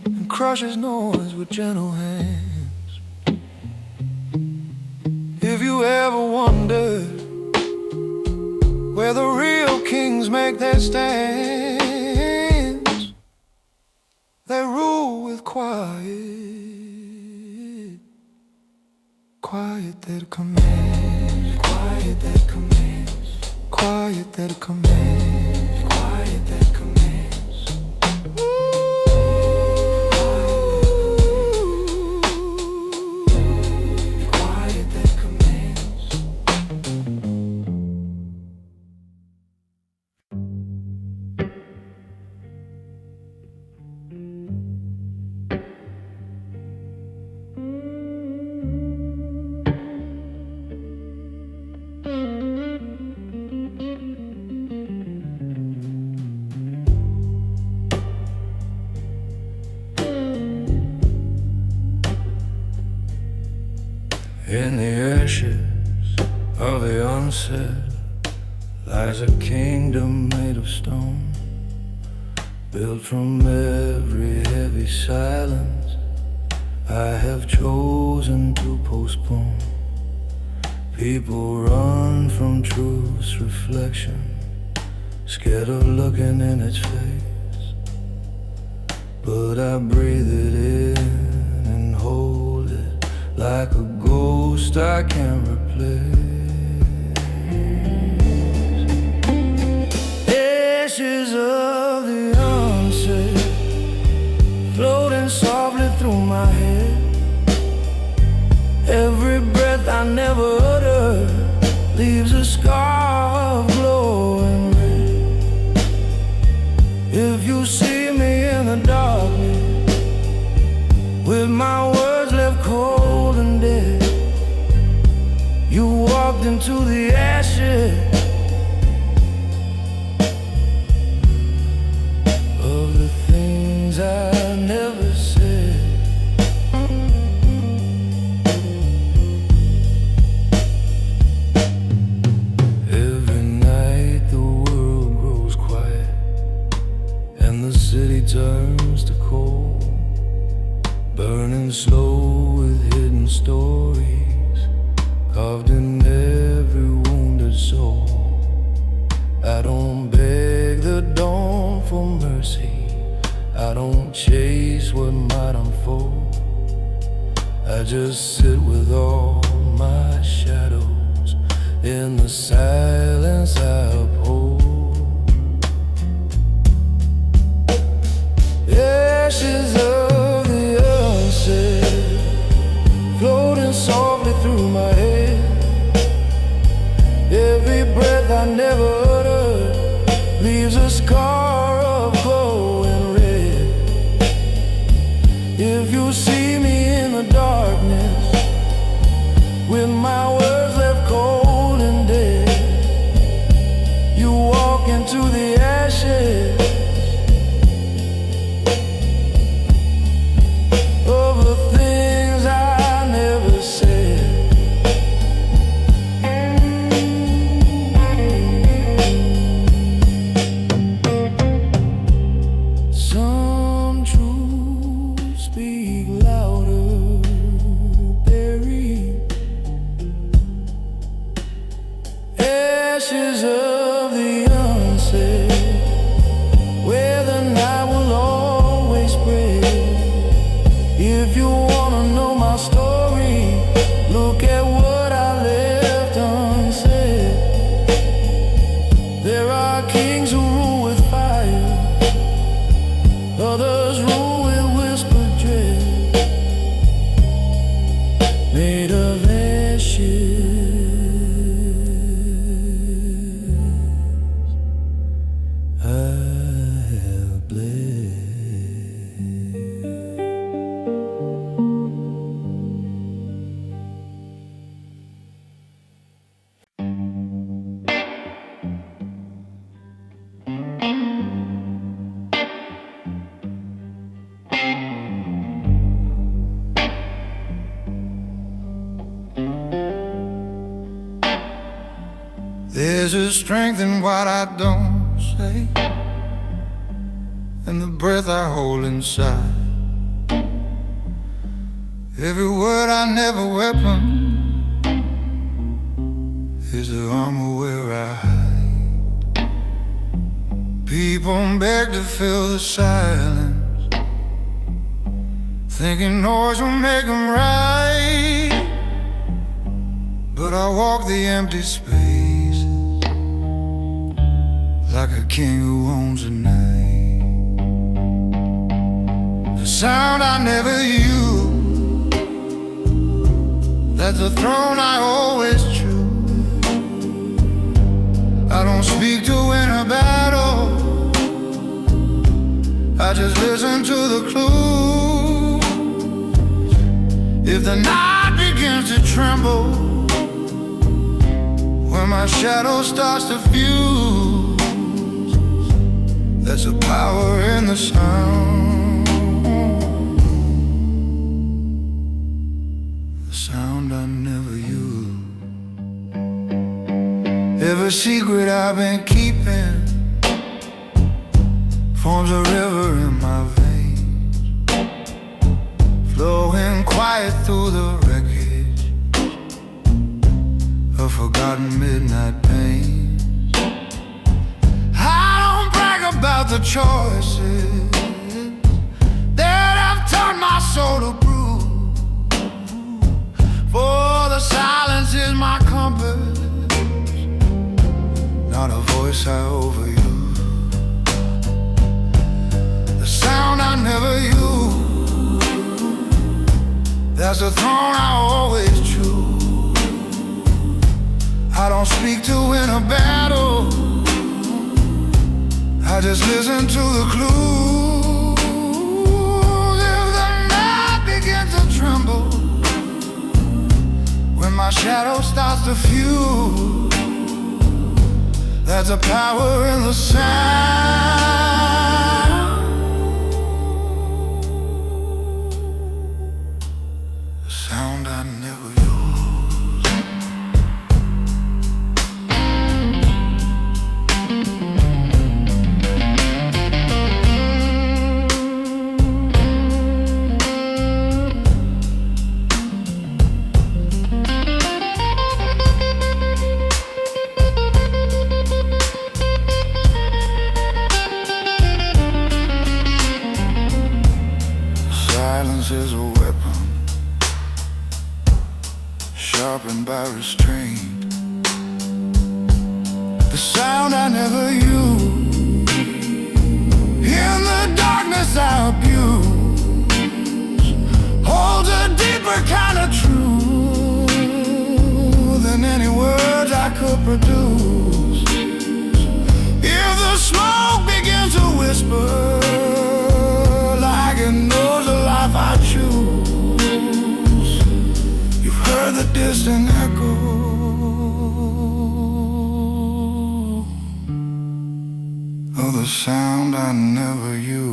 and crushes noise with gentle hands. If you ever wondered where the real kings make their stands, they rule with quiet, quiet that commands, quiet that commands, quiet that commands, quiet that commands. Quiet that commands. In the ashes of the onset lies a kingdom made of stone, built from every heavy silence I have chosen to postpone. People run from truth's reflection, scared of looking in its face, but I breathe it in and hold it like a ghost I can't replace. Ashes of the onset floating softly through my head. Every breath I never uttered leaves a scar of glowing red. If you see me in the darkness with my words left cold and into the ashes of the things I never said. Every night the world grows quiet and the city turns to coal, burning slow with hidden stories carved in every wounded soul. I don't beg the dawn for mercy, I don't chase what might unfold. I just sit with all my shadows in the silence I uphold. Ashes of the unsaid floating softly through my head. Every breath I never uttered leaves a scar of glowing red. If you see me in the darkness with my words left cold and dead, you walk into the ashes of the things I never said. Some truths speak louder, buried. Ashes of the unsaid, where the night will always spread. If you wanna know my story, look at what I left unsaid. There are kings who rule with fire, others rule with whispered dread, made of ashes. I have bled. There's a strength in what I don't say, and the breath I hold inside. Every word I never weapon is the armor where I hide. People beg to fill the silence, thinking noise will make them right. But I walk the empty spaces like a king who owns a night. The sound I never use, that's the throne I always choose. I don't speak to win a battle, I just listen to the clues. If the night begins to tremble, when my shadow starts to fuse, there's a power in the sound, the sound I never use. Every secret I've been keeping forms a river in my veins, flowing quiet through the wreckage of forgotten midnight pain. About the choices that have turned my soul to bruise, for the silence is my compass, not a voice I overuse. The sound I never use, that's the throne I always choose. I don't speak to win a battle, I just listen to the clues. If the night begins to tremble, when my shadow starts to fuse. There's a power in the sound, the sound I never used. Silence is a weapon, sharpened by restraint. The sound I never used, in the darkness I abuse, holds a deeper kind of truth than any words I could produce. If the smoke begins to whisper, I choose. You've heard the distant echo of the sound I never used.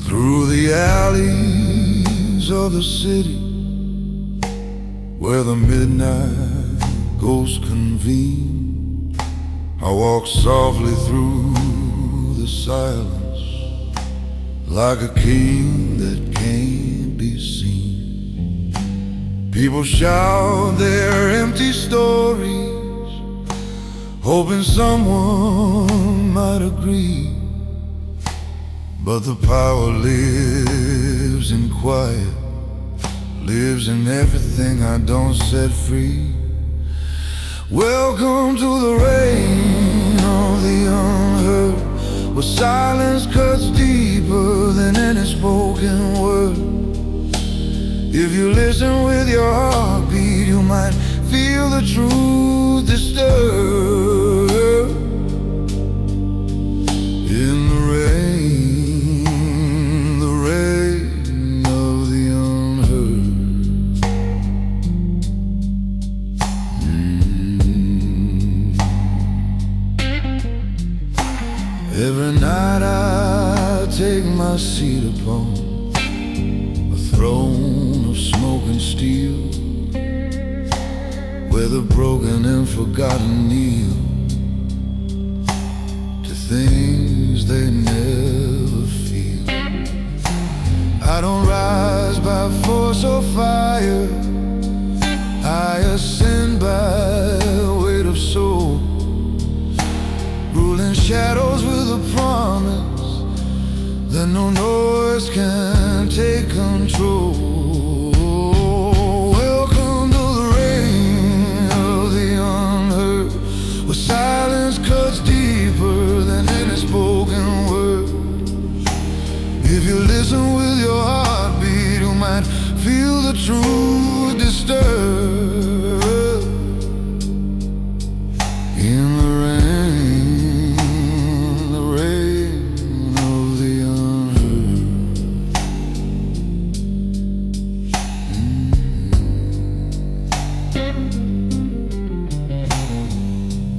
Through the alleys of the city, where the midnight ghosts convene, I walk softly through the silence, like a king that can't be seen. People shout their empty stories, hoping someone might agree. But the power lives in quiet, lives in everything I don't set free. Welcome to the reign of the unheard, where silence cuts deeper than any spoken word. If you listen with your heartbeat, you might feel the truth disturbed. In the rain of the unheard. Every night I take my seat upon a throne of smoke and steel, where the broken and forgotten kneel to things they never feel. I don't rise by force or fire, I ascend by weight of soul, ruling shadows with a promise that no noise can take control. Welcome to the reign of the unheard, where silence cuts deeper than any spoken word. If you listen with your heartbeat, you might feel the truth disturbed. In the rain of the unheard.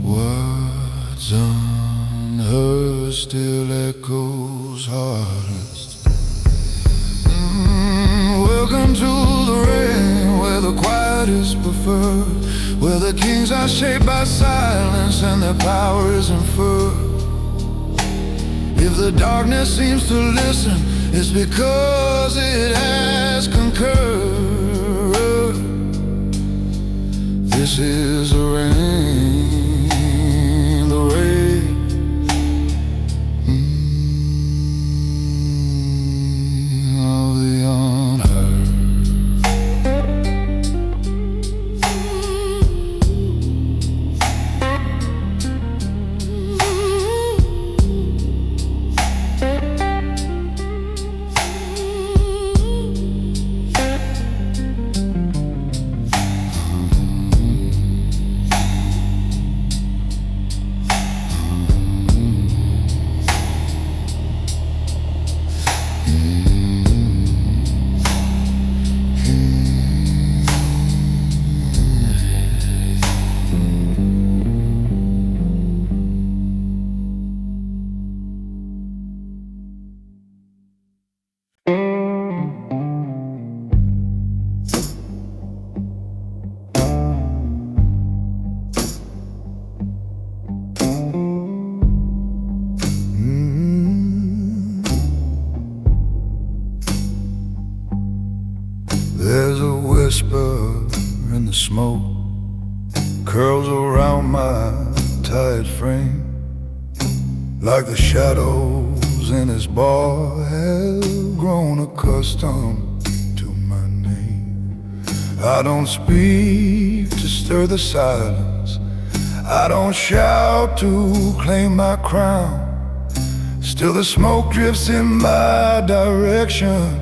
What's unheard still echoes hardest. Welcome to the rain, where the quiet is preferred, where the kings are shaped by silence and their power is inferred. If the darkness seems to listen, it's because it has concurred. This is the rain, the rain. Of the unheard. There's a whisper in the smoke, curls around my tired frame, like the shadows in this bar have grown accustomed to my name. I don't speak to stir the silence, I don't shout to claim my crown. Still the smoke drifts in my direction,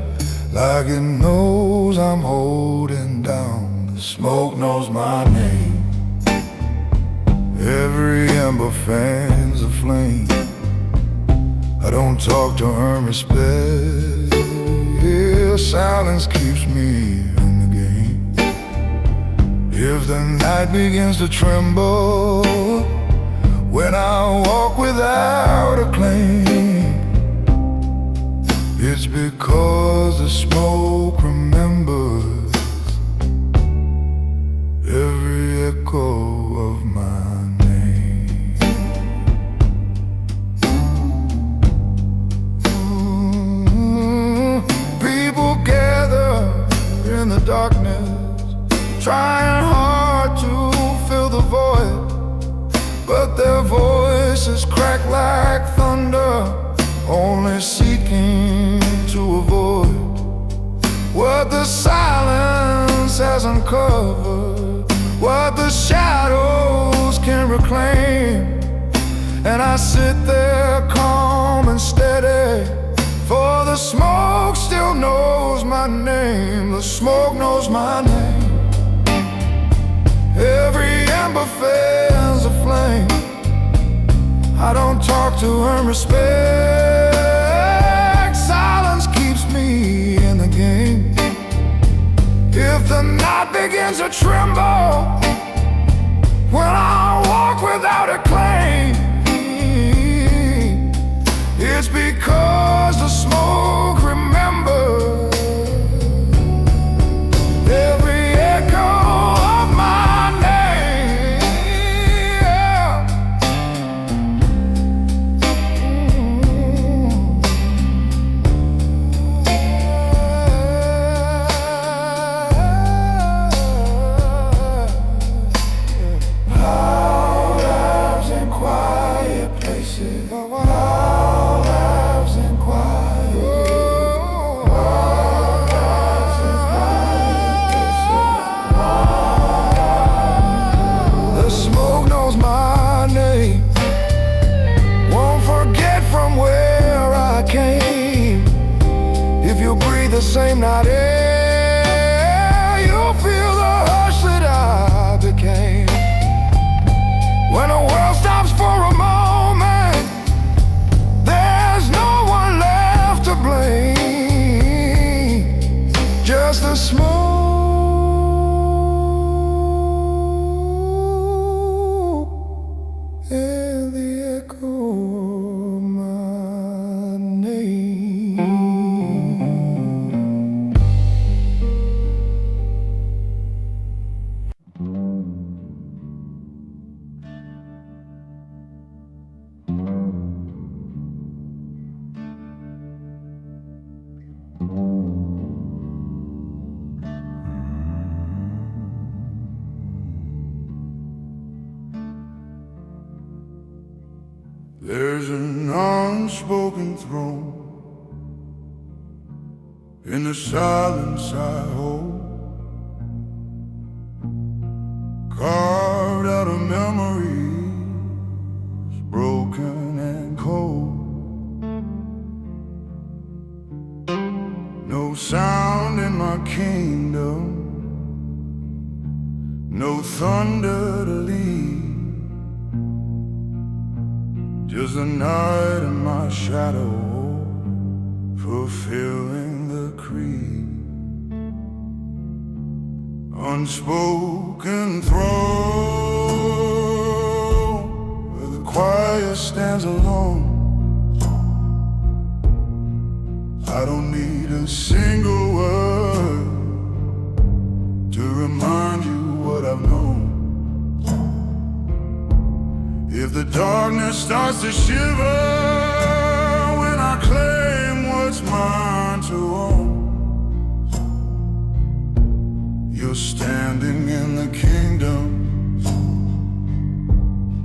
like it knows I'm holding down. The smoke knows my name. Every ember fans a flame. I don't talk to earn respect. Yeah, silence keeps me in the game. If the night begins to tremble when I walk without a claim, it's because the smoke remembers every echo of my name. People gather in the darkness, trying hard to fill the void, but their voices crack like thunder, only seeking to avoid what the silence has uncovered, what the shadows can reclaim. And I sit there calm and steady, for the smoke still knows my name. The smoke knows my name. Every ember fans a flame. I don't talk to earn respect. Silence keeps me in the game. If the night begins to tremble when I walk without a claim, it's because the smoke remembers every echo of my name. Out of There's an unspoken throne in the silence I hold, carved out of memories, broken and cold. No sound in my kingdom, no thunder to lead, just a night in my shadow, fulfilling the creed. Unspoken throne where the choir stands alone. I don't need a single word to remind you what I've known. If the darkness starts to shiver when I claim what's mine to own, you're standing in the kingdom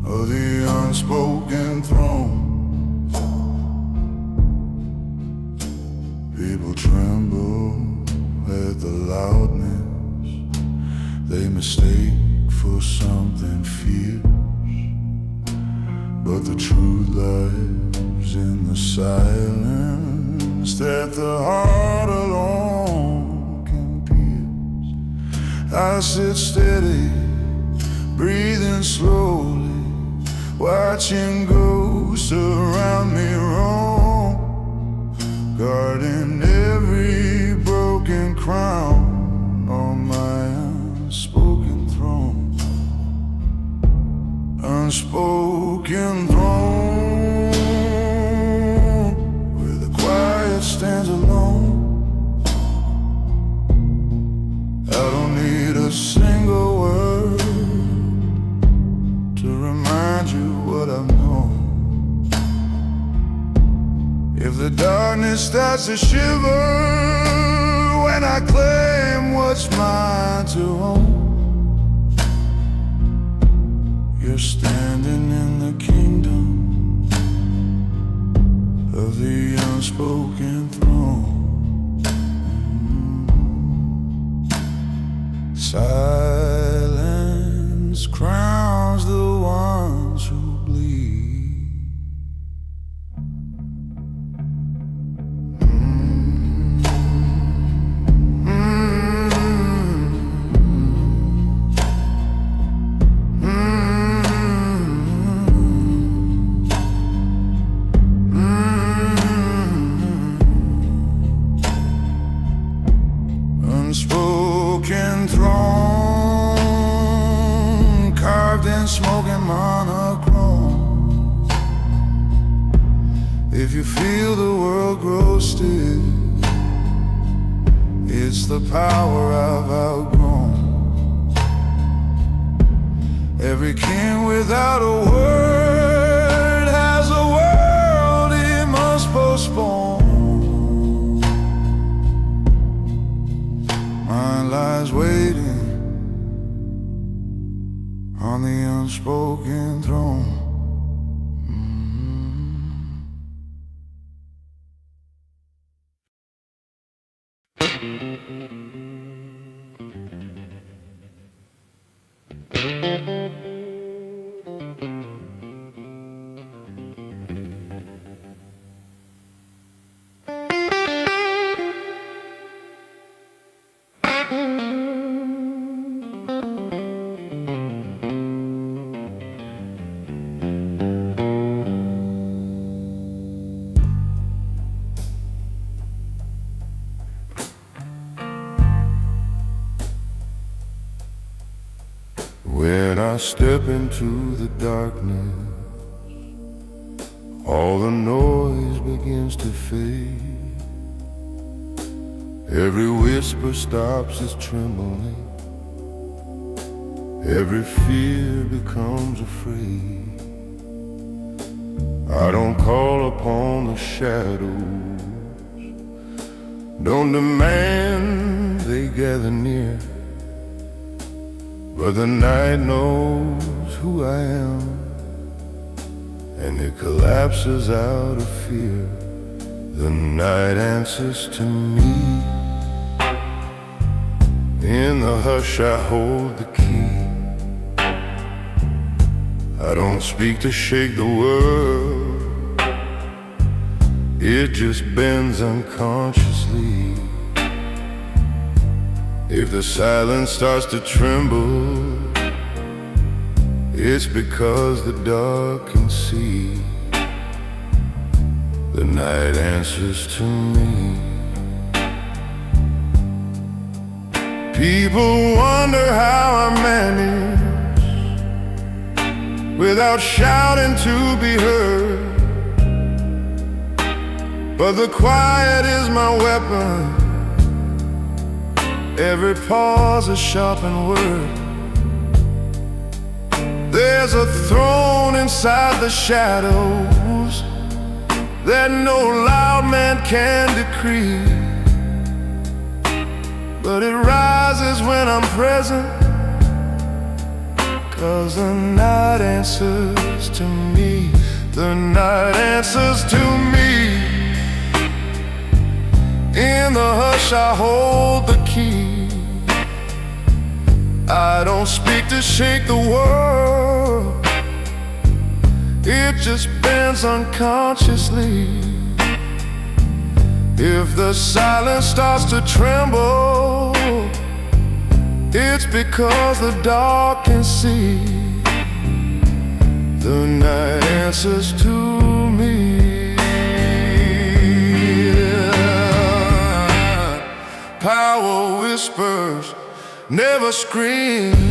of the unspoken throne. People tremble at the loudness they mistake for something fierce, but the truth lies in the silence that the heart alone can pierce. I sit steady, breathing slowly, watching ghosts around me roam, guarding every broken crown on my unspoken throne. Unspoken throne where the quiet stands alone. I don't need a single word to remind you what I've known. If the darkness starts to shiver when I claim what's mine to own, you're standing in the kingdom of the unspoken throne. Silence crowns the ones who bleed. Unspoken throne, carved in smoking monochrome. If you feel the world grow still, it's the power I've outgrown. Every king without a word has a world he must postpone. Mine lies waiting on the unspoken throne. When I step into the darkness, all the noise begins to fade. Every whisper stops its trembling. Every fear becomes afraid. I don't call upon the shadows, don't demand they gather near. But the night knows who I am, and it collapses out of fear. The night answers to me. In the hush I hold the key. I don't speak to shake the world, it just bends unconsciously. If the silence starts to tremble, it's because the dark can see. The night answers to me. People wonder how I manage without shouting to be heard, but the quiet is my weapon. Every pause a sharpened word. There's a throne inside the shadows that no loud man can decree, but it rises when I'm present, 'cause the night answers to me. The night answers to me. In the hush I hold the key. I don't speak to shake the world, it just bends unconsciously. If the silence starts to tremble, it's because the dark can see. The night answers to me. Power whispers, never screams.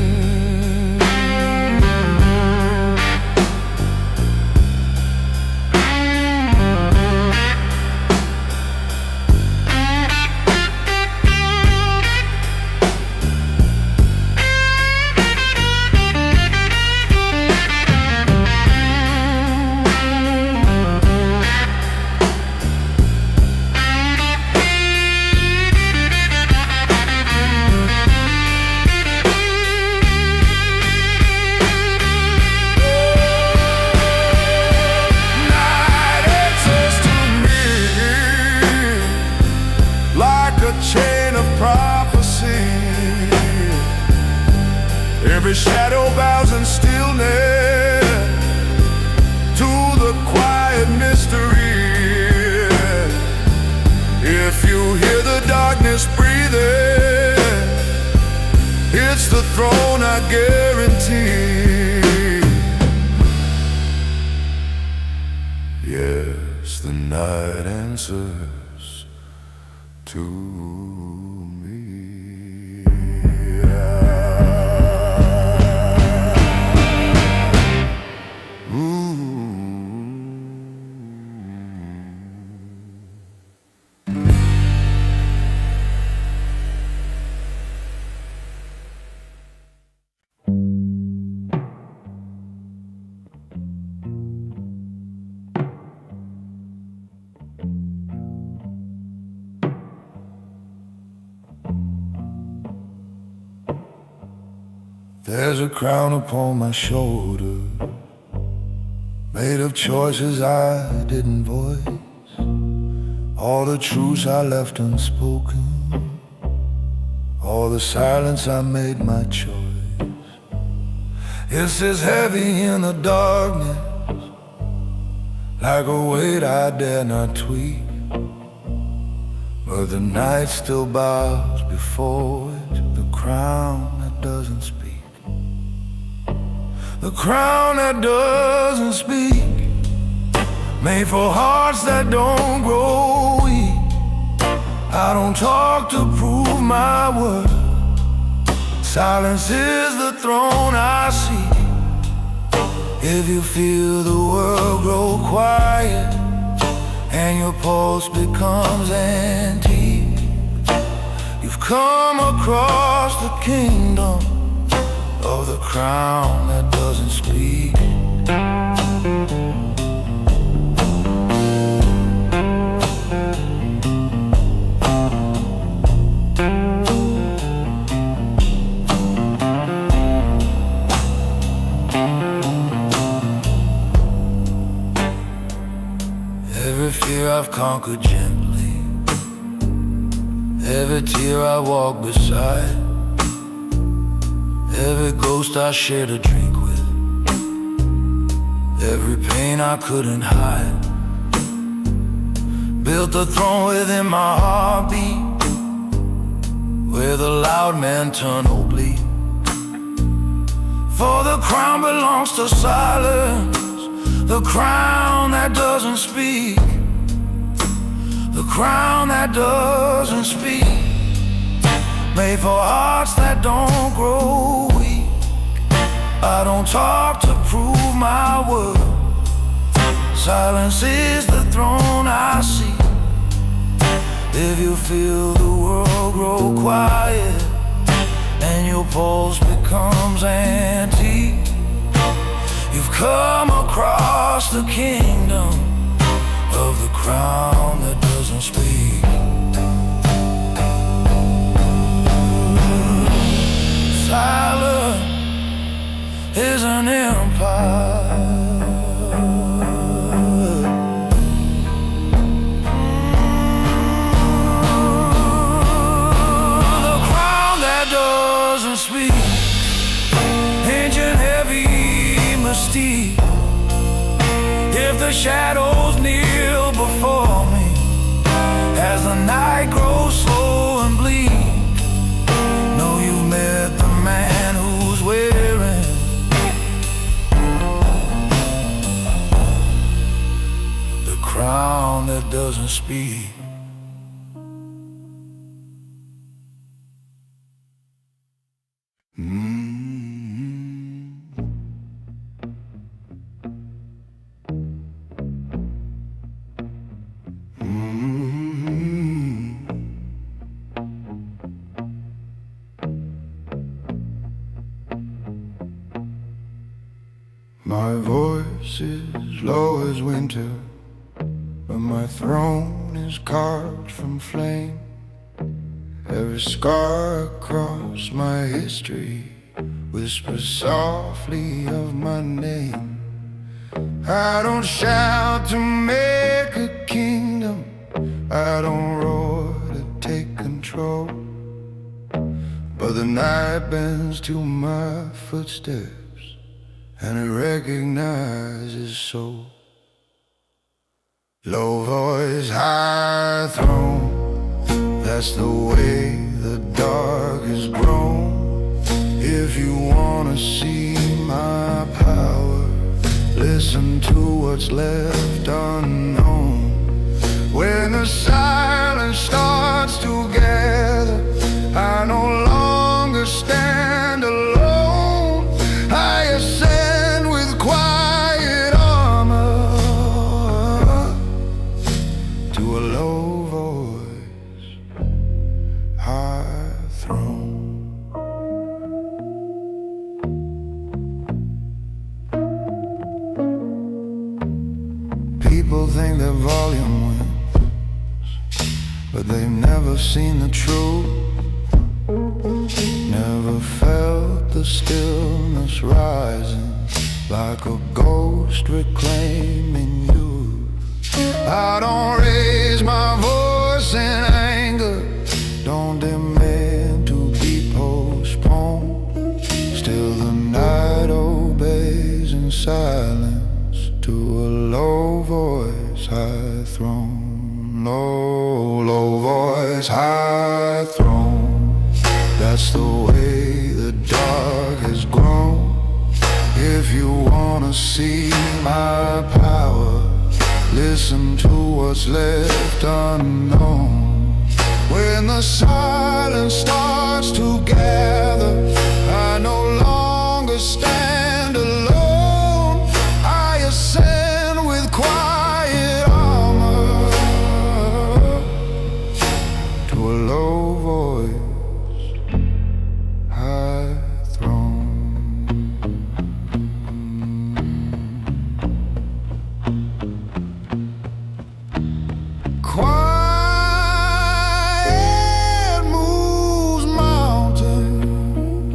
Every shadow bows in stillness to the quiet mystery. If you hear the darkness breathing, it's the throne I guarantee. Yes, the night answers to me. There's a crown upon my shoulder, made of choices I didn't voice, all the truths I left unspoken, all the silence I made my choice. It sits heavy in the darkness, like a weight I dare not tweak, but the night still bows before it, the crown that doesn't speak. The crown that doesn't speak, made for hearts that don't grow weak. I don't talk to prove my worth. Silence is the throne I seek. If you feel the world grow quiet and your pulse becomes antique, you've come across the kingdom of the crown that doesn't speak. fear I've conquered gently, every tear I walk beside, every ghost I shared a drink with, every pain I couldn't hide. Built a throne within my heartbeat, where the loud men turn oblique. For the crown belongs to silence, the crown that doesn't speak, the crown that doesn't speak, made for hearts that don't grow weak. I don't talk to prove my worth, silence is the throne I see. If you feel the world grow quiet and your pulse becomes antique, you've come across the kingdom of the crown that doesn't speak. Silence is an empire. The crown that doesn't speak, ancient, heavy mystique. If the shadows kneel before me, as the night grows slow and bleak, know you've met the man who's wearing the crown that doesn't speak. My voice is low as winter, but my throne is carved from flame. Every scar across my history whispers softly of my name. I don't shout to make a kingdom, I don't roar to take control, but the night bends to my footsteps and it recognizes soul. Low voice, high throne, that's the way the dark has grown. If you wanna see my power, listen to what's left unknown. When the silence starts to gather, I no longer stand alone. I ascend with quiet armor to a low voice, high throne. People think their volume wins, but they've never seen the truth. Never felt the stillness rising like a ghost reclaiming you. I don't raise my voice in anger, don't demand to be postponed. Still the night obeys in silence to a low voice, high throne. Low voice, high throne, that's the way the dark has grown. If you wanna see my power, listen to what's left unknown. When the silence starts to gather, I no longer stand alone. I ascend with quiet armor to a low voice, high throne. Quiet moves mountains,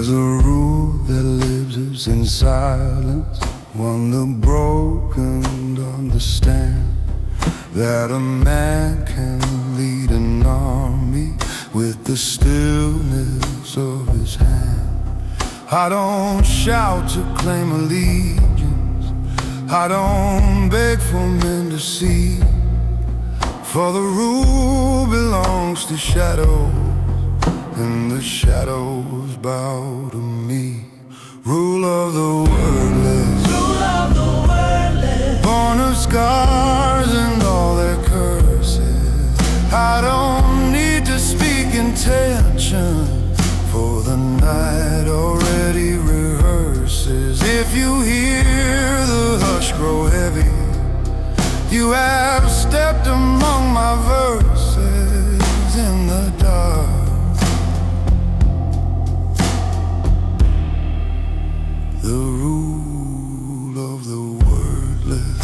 There's a rule that lives in silence, one the broken understand, that a man can lead an army with the stillness of his hand. I don't shout to claim allegiance, I don't beg for men to see, for the rule belongs to shadows, and the shadows bow to me. Rule of the wordless, born of scars and all their curses. I don't need to speak intention, for the night already rehearses. If you hear the hush grow heavy, you have stepped among my verses in the dark. The rule of the wordless.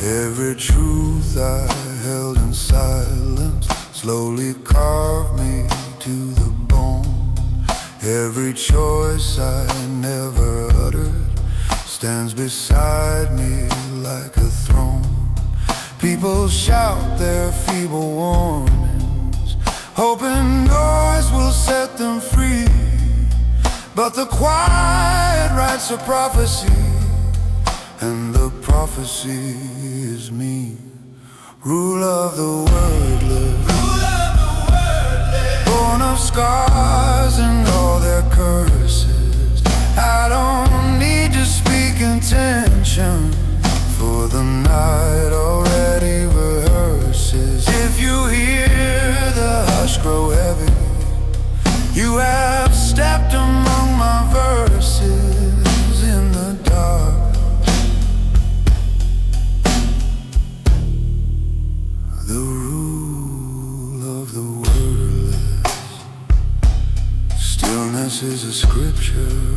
Every truth I held in silence slowly carved me to the bone. Every choice I never uttered stands beside me like a throne. People shout their feeble warnings, hoping noise will set them free, but the quiet writes a prophecy, and the prophecy is me. Rule of the wordless, born of scars and all their curses. I don't need to speak intention, for the night already rehearses. If you hear the hush grow heavy, you have stepped among my verses in the dark. The rule of the wordless. Stillness is a scripture.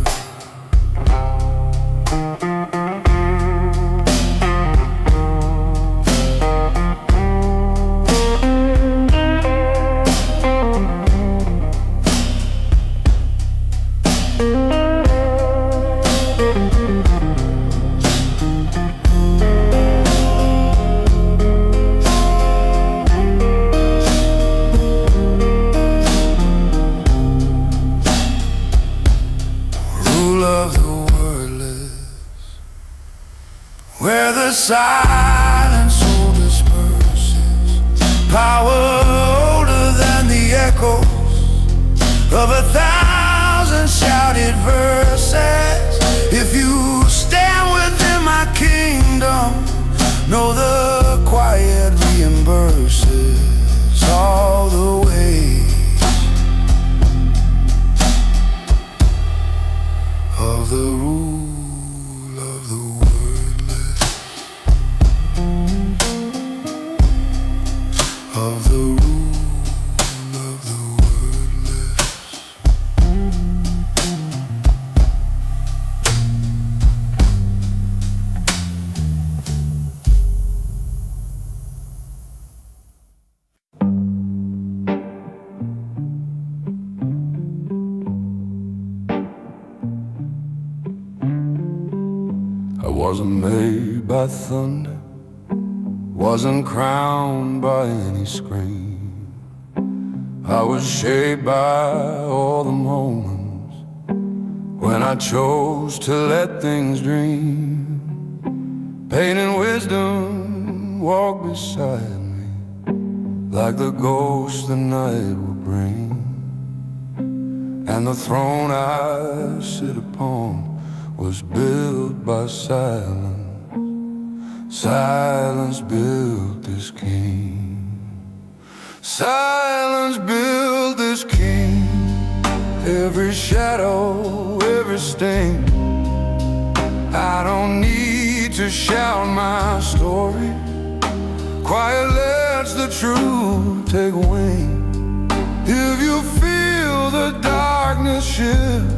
Where the silence so disperses, power older than the echoes of 1,000 shouted verses. If you stand within my kingdom, know the quiet reimburses all the ways of the rule of the of the rule of the wordless. I wasn't made by thunder, wasn't crowned by any scream. I was shaped by all the moments when I chose to let things dream. Pain and wisdom walk beside me, like the ghost the night will bring. And the throne I sit upon was built by silence. Silence built this king. Silence built this king. Every shadow, every sting. I don't need to shout my story. Quiet lets the truth take wing. If you feel the darkness shift,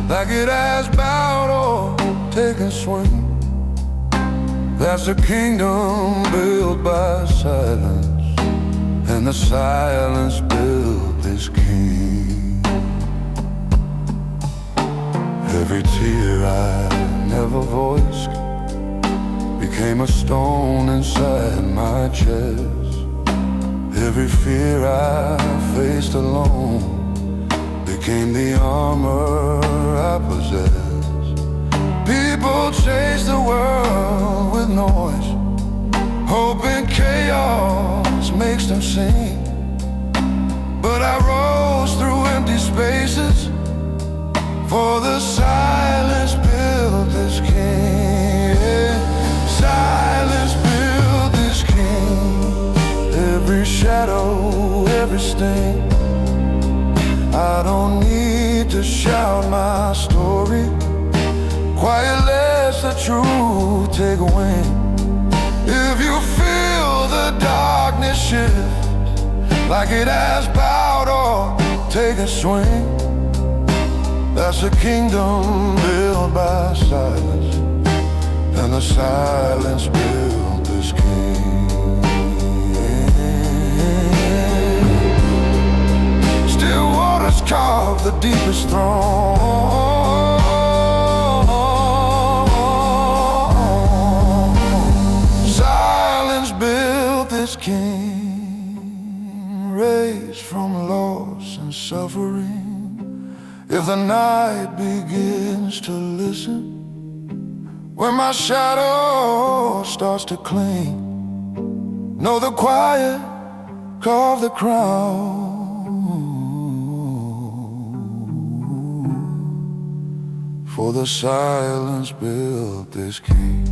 like it has bowed or taken swing, that's a kingdom built by silence. and the silence built this king. Every tear I never voiced became a stone inside my chest. Every fear I faced alone became the armor I possess. People chase the world with noise, hoping chaos makes them sing. But I rose through empty spaces, for the silence built this king. Silence built this king. Every shadow, every sting. I don't need to shout my story. Quiet lets the truth take wing. If you feel the darkness shift, like it has bowed or taken swing, that's a kingdom built by silence, and the silence built this king. Still waters carve the deepest throne. Silence built this king, raised from loss and suffering. If the night begins to listen, when my shadow starts to cling, know the quiet carve the crown. For the silence built this king.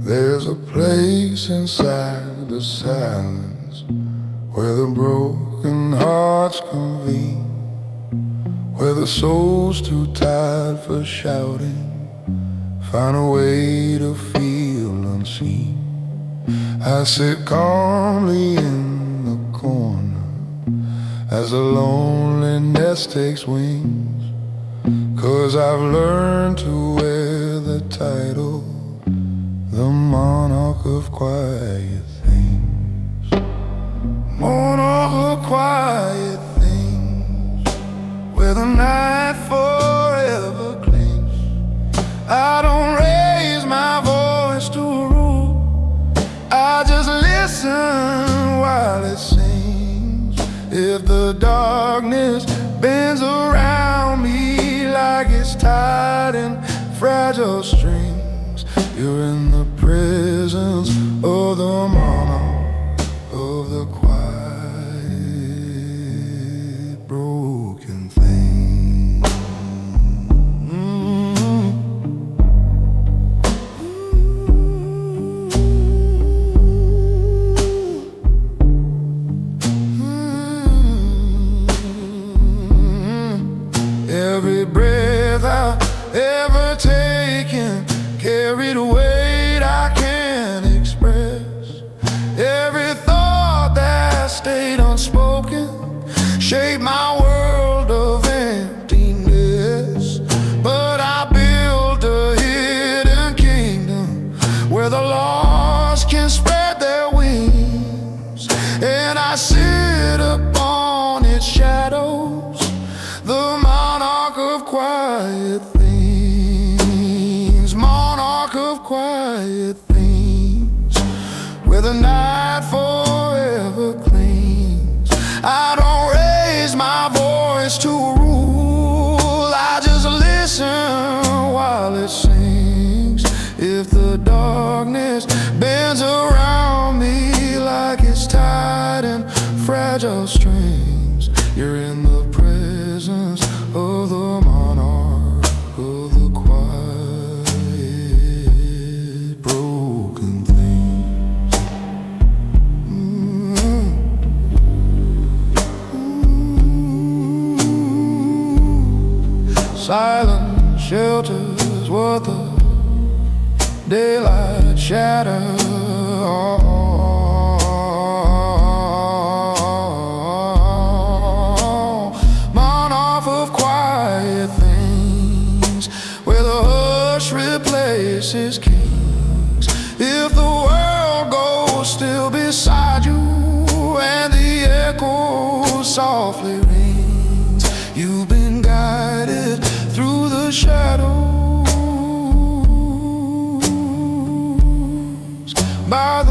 There's a place inside the silence where the broken hearts convene, where the soul's too tired for shouting find a way to feel unseen. I sit calmly in the corner as the loneliness takes wings, 'cause I've learned to wear the title, the monarch of quiet things. Monarch of quiet things, where the night forever clings. I don't raise my voice to rule, I just listen while it sings. If the darkness bends around me like it's tied in fragile strings, you're in the presence of the monarch of the quiet broken thing. Every breath I've ever taken carried a weight I can't express. Every thought that stayed unspoken shaped my world of emptiness. But I built a hidden kingdom where the lost can spread their wings, and I sit upon its shadows, the monarch of quiet things. Monarch of quiet things, where the night forever clings. I don't raise my voice Silent shelters worth of daylight shadow. Mount off of quiet things where the hush replaces kings. If the world goes still beside you and the echo softly rings, you've been guided through the shadows by